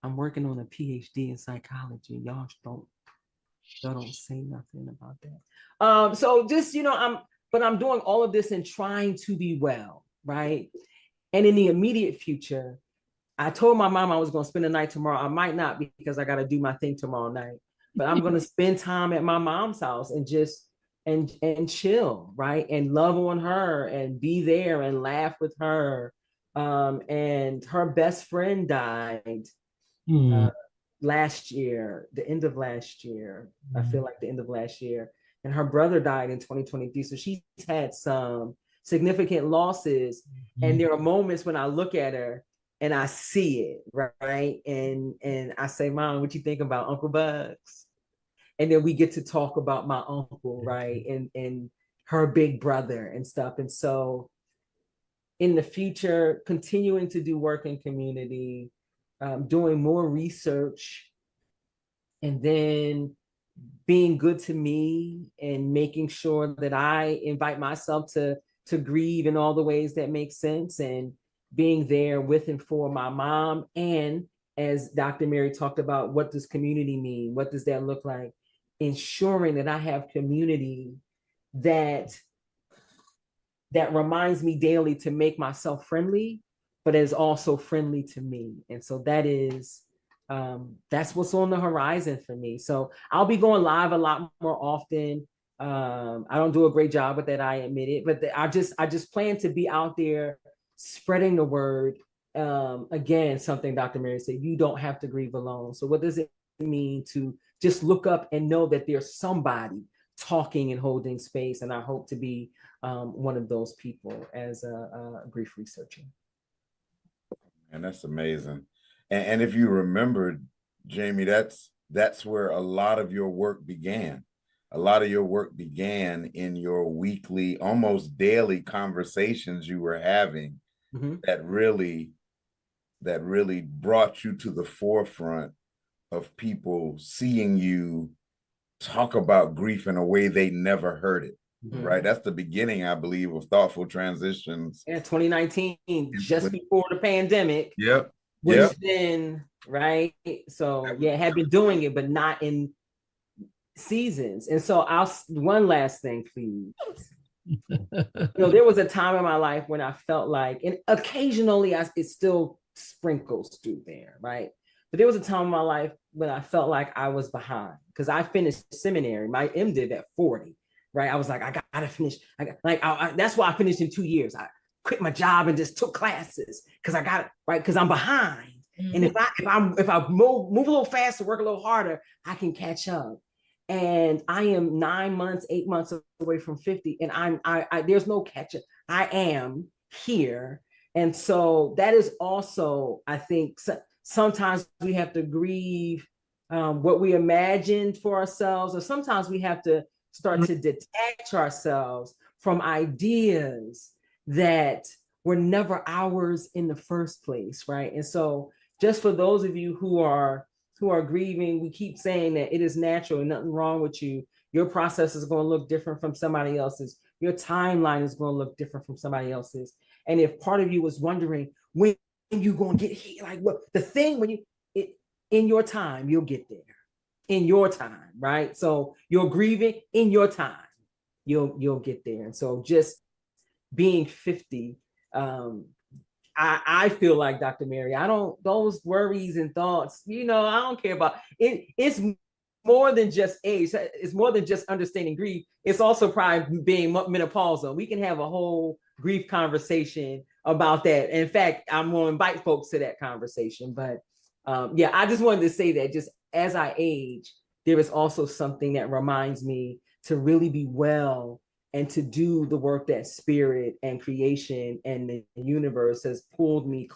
I'm working on a PhD in psychology. Y'all don't say nothing about that. So just, I'm doing all of this and trying to be well, right? And in the immediate future, I told my mom I was going to spend the night tomorrow. I might not because I got to do my thing tomorrow night, but I'm going to spend time at my mom's house and just and chill, right? And love on her and be there and laugh with her. And her best friend died last year, the end of last year. I feel like the end of last year. And her brother died in 2023. So she's had some significant losses. And there are moments when I look at her and I see it, right? And I say, Mom, what you think about Uncle Bugs? And then we get to talk about my uncle, right? And her big brother and stuff. And so in the future, continuing to do work in community, doing more research, and then being good to me and making sure that I invite myself to grieve in all the ways that make sense, and being there with and for my mom. And as Dr. Mary talked about, what does community mean? What does that look like? Ensuring that I have community that reminds me daily to make myself friendly, but is also friendly to me. And so that's what's on the horizon for me. So I'll be going live a lot more often. I don't do a great job with that, I admit it, but I just plan to be out there spreading the word. Again, something Dr. Mary said, you don't have to grieve alone. So what does it mean to just look up and know that there's somebody talking and holding space? And I hope to be one of those people as a grief researcher. And that's amazing. And if you remember, Jamie, that's where a lot of your work began. A lot of your work began in your weekly, almost daily conversations you were having that really brought you to the forefront of people seeing you talk about grief in a way they never heard it. Right. That's the beginning, I believe, of Thoughtful Transitions. Yeah, 2019, just before the pandemic. Yep. Which then, right? So yeah, had been doing it, but not in seasons. And so one last thing, please. There was a time in my life when I felt like, and occasionally it still sprinkles through there, right? But there was a time in my life when I felt like I was behind because I finished seminary, my MDiv at 40, right? I was like, I gotta finish. That's why I finished in 2 years. I quit my job and just took classes because I got it, right? Because I'm behind. And if I move a little faster, work a little harder, I can catch up. And I am 9 months, 8 months away from 50, and I there's no catch up. I am here. And so that is also, I think, sometimes we have to grieve what we imagined for ourselves, or sometimes we have to start to detach ourselves from ideas that were never ours in the first place, right? And so just for those of you who are grieving, we keep saying that it is natural and nothing wrong with you. Your process is going to look different from somebody else's. Your timeline is going to look different from somebody else's. And if part of you was wondering when you going to get here, like what the thing when in your time, you'll get there. In your time, right? So you're grieving in your time, you'll get there. And so just being 50, I feel like Dr. Mary, those worries and thoughts, I don't care about it. It's more than just age. It's more than just understanding grief. It's also probably being menopausal. We can have a whole grief conversation about that. In fact, I'm going to invite folks to that conversation. But yeah, I just wanted to say that just as I age, there is also something that reminds me to really be well and to do the work that spirit and creation and the universe has called me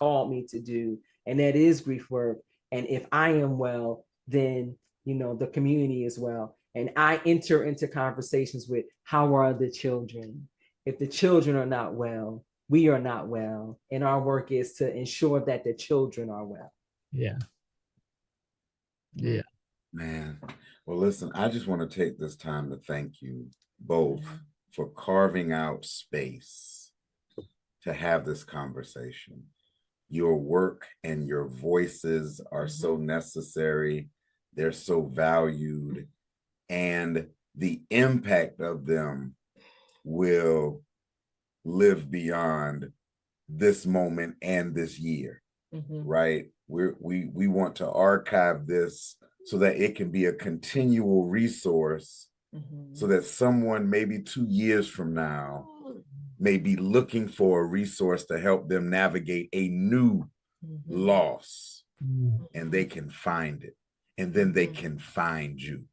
to do. And that is grief work. And if I am well, then, the community is well. And I enter into conversations with how are the children? If the children are not well, we are not well. And our work is to ensure that the children are well. Yeah. Yeah. Man. Well, listen, I just want to take this time to thank you both for carving out space to have this conversation. Your work and your voices are so necessary. They're so valued. And the impact of them will live beyond this moment and this year, right? We want to archive this so that it can be a continual resource, so that someone maybe 2 years from now may be looking for a resource to help them navigate a new loss, and they can find it, and then they can find you,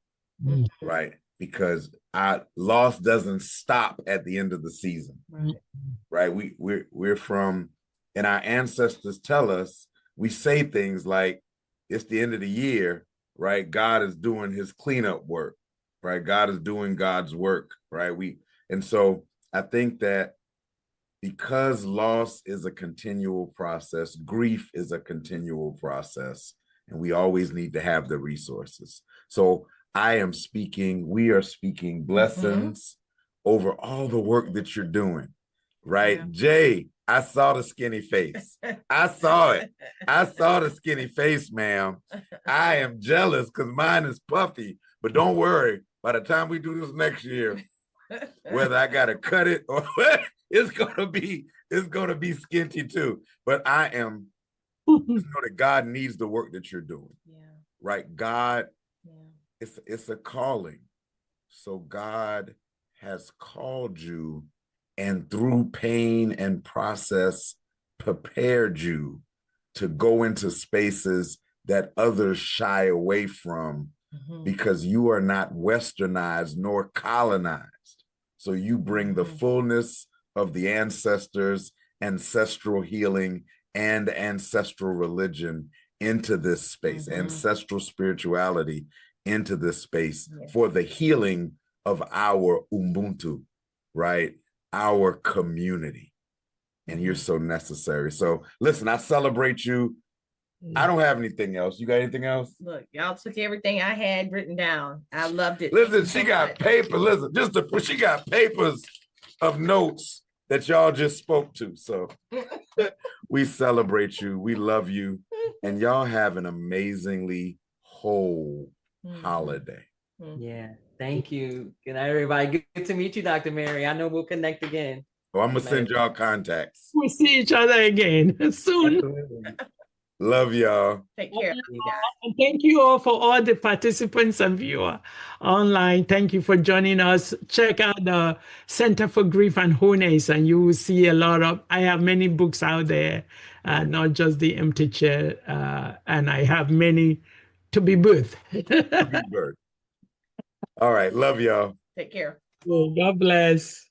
right? Because loss doesn't stop at the end of the season, right? We're from, and our ancestors tell us, we say things like, it's the end of the year, right? God is doing his cleanup work, right? God is doing God's work, right? And so I think that because loss is a continual process, grief is a continual process, and we always need to have the resources. So we are speaking blessings over all the work that you're doing, right? Yeah. Jay, I saw the skinny face. I saw it. I saw the skinny face, ma'am. I am jealous because mine is puffy, but don't worry. By the time we do this next year, whether I got to cut it or it's going to be skinty too. But I am, just know that God needs the work that you're doing, right? God, it's a calling. So God has called you, and through pain and process, prepared you to go into spaces that others shy away from, because you are not westernized nor colonized. So you bring the fullness of the ancestors, ancestral healing, and ancestral religion into this space, ancestral spirituality into this space for the healing of our Ubuntu, right? Our community. And you're so necessary. So listen, I celebrate you. I don't have anything else. You got anything else? Look, y'all took everything I had written down. I loved it. Listen, she got paper. Listen, she got papers of notes that y'all just spoke to. So we celebrate you. We love you. And y'all have an amazingly whole holiday. Yeah. Thank you. Good night, everybody. Good to meet you, Dr. Mary. I know we'll connect again. Oh, I'm going to send y'all contacts. We'll see each other again soon. Absolutely. Love y'all. Take care. And thank you all for all the participants and viewers online. Thank you for joining us. Check out the Center for Grief and Wholeness, and you will see I have many books out there, not just The Empty Chair, and I have many to be birthed. All right. Love y'all. Take care. God bless.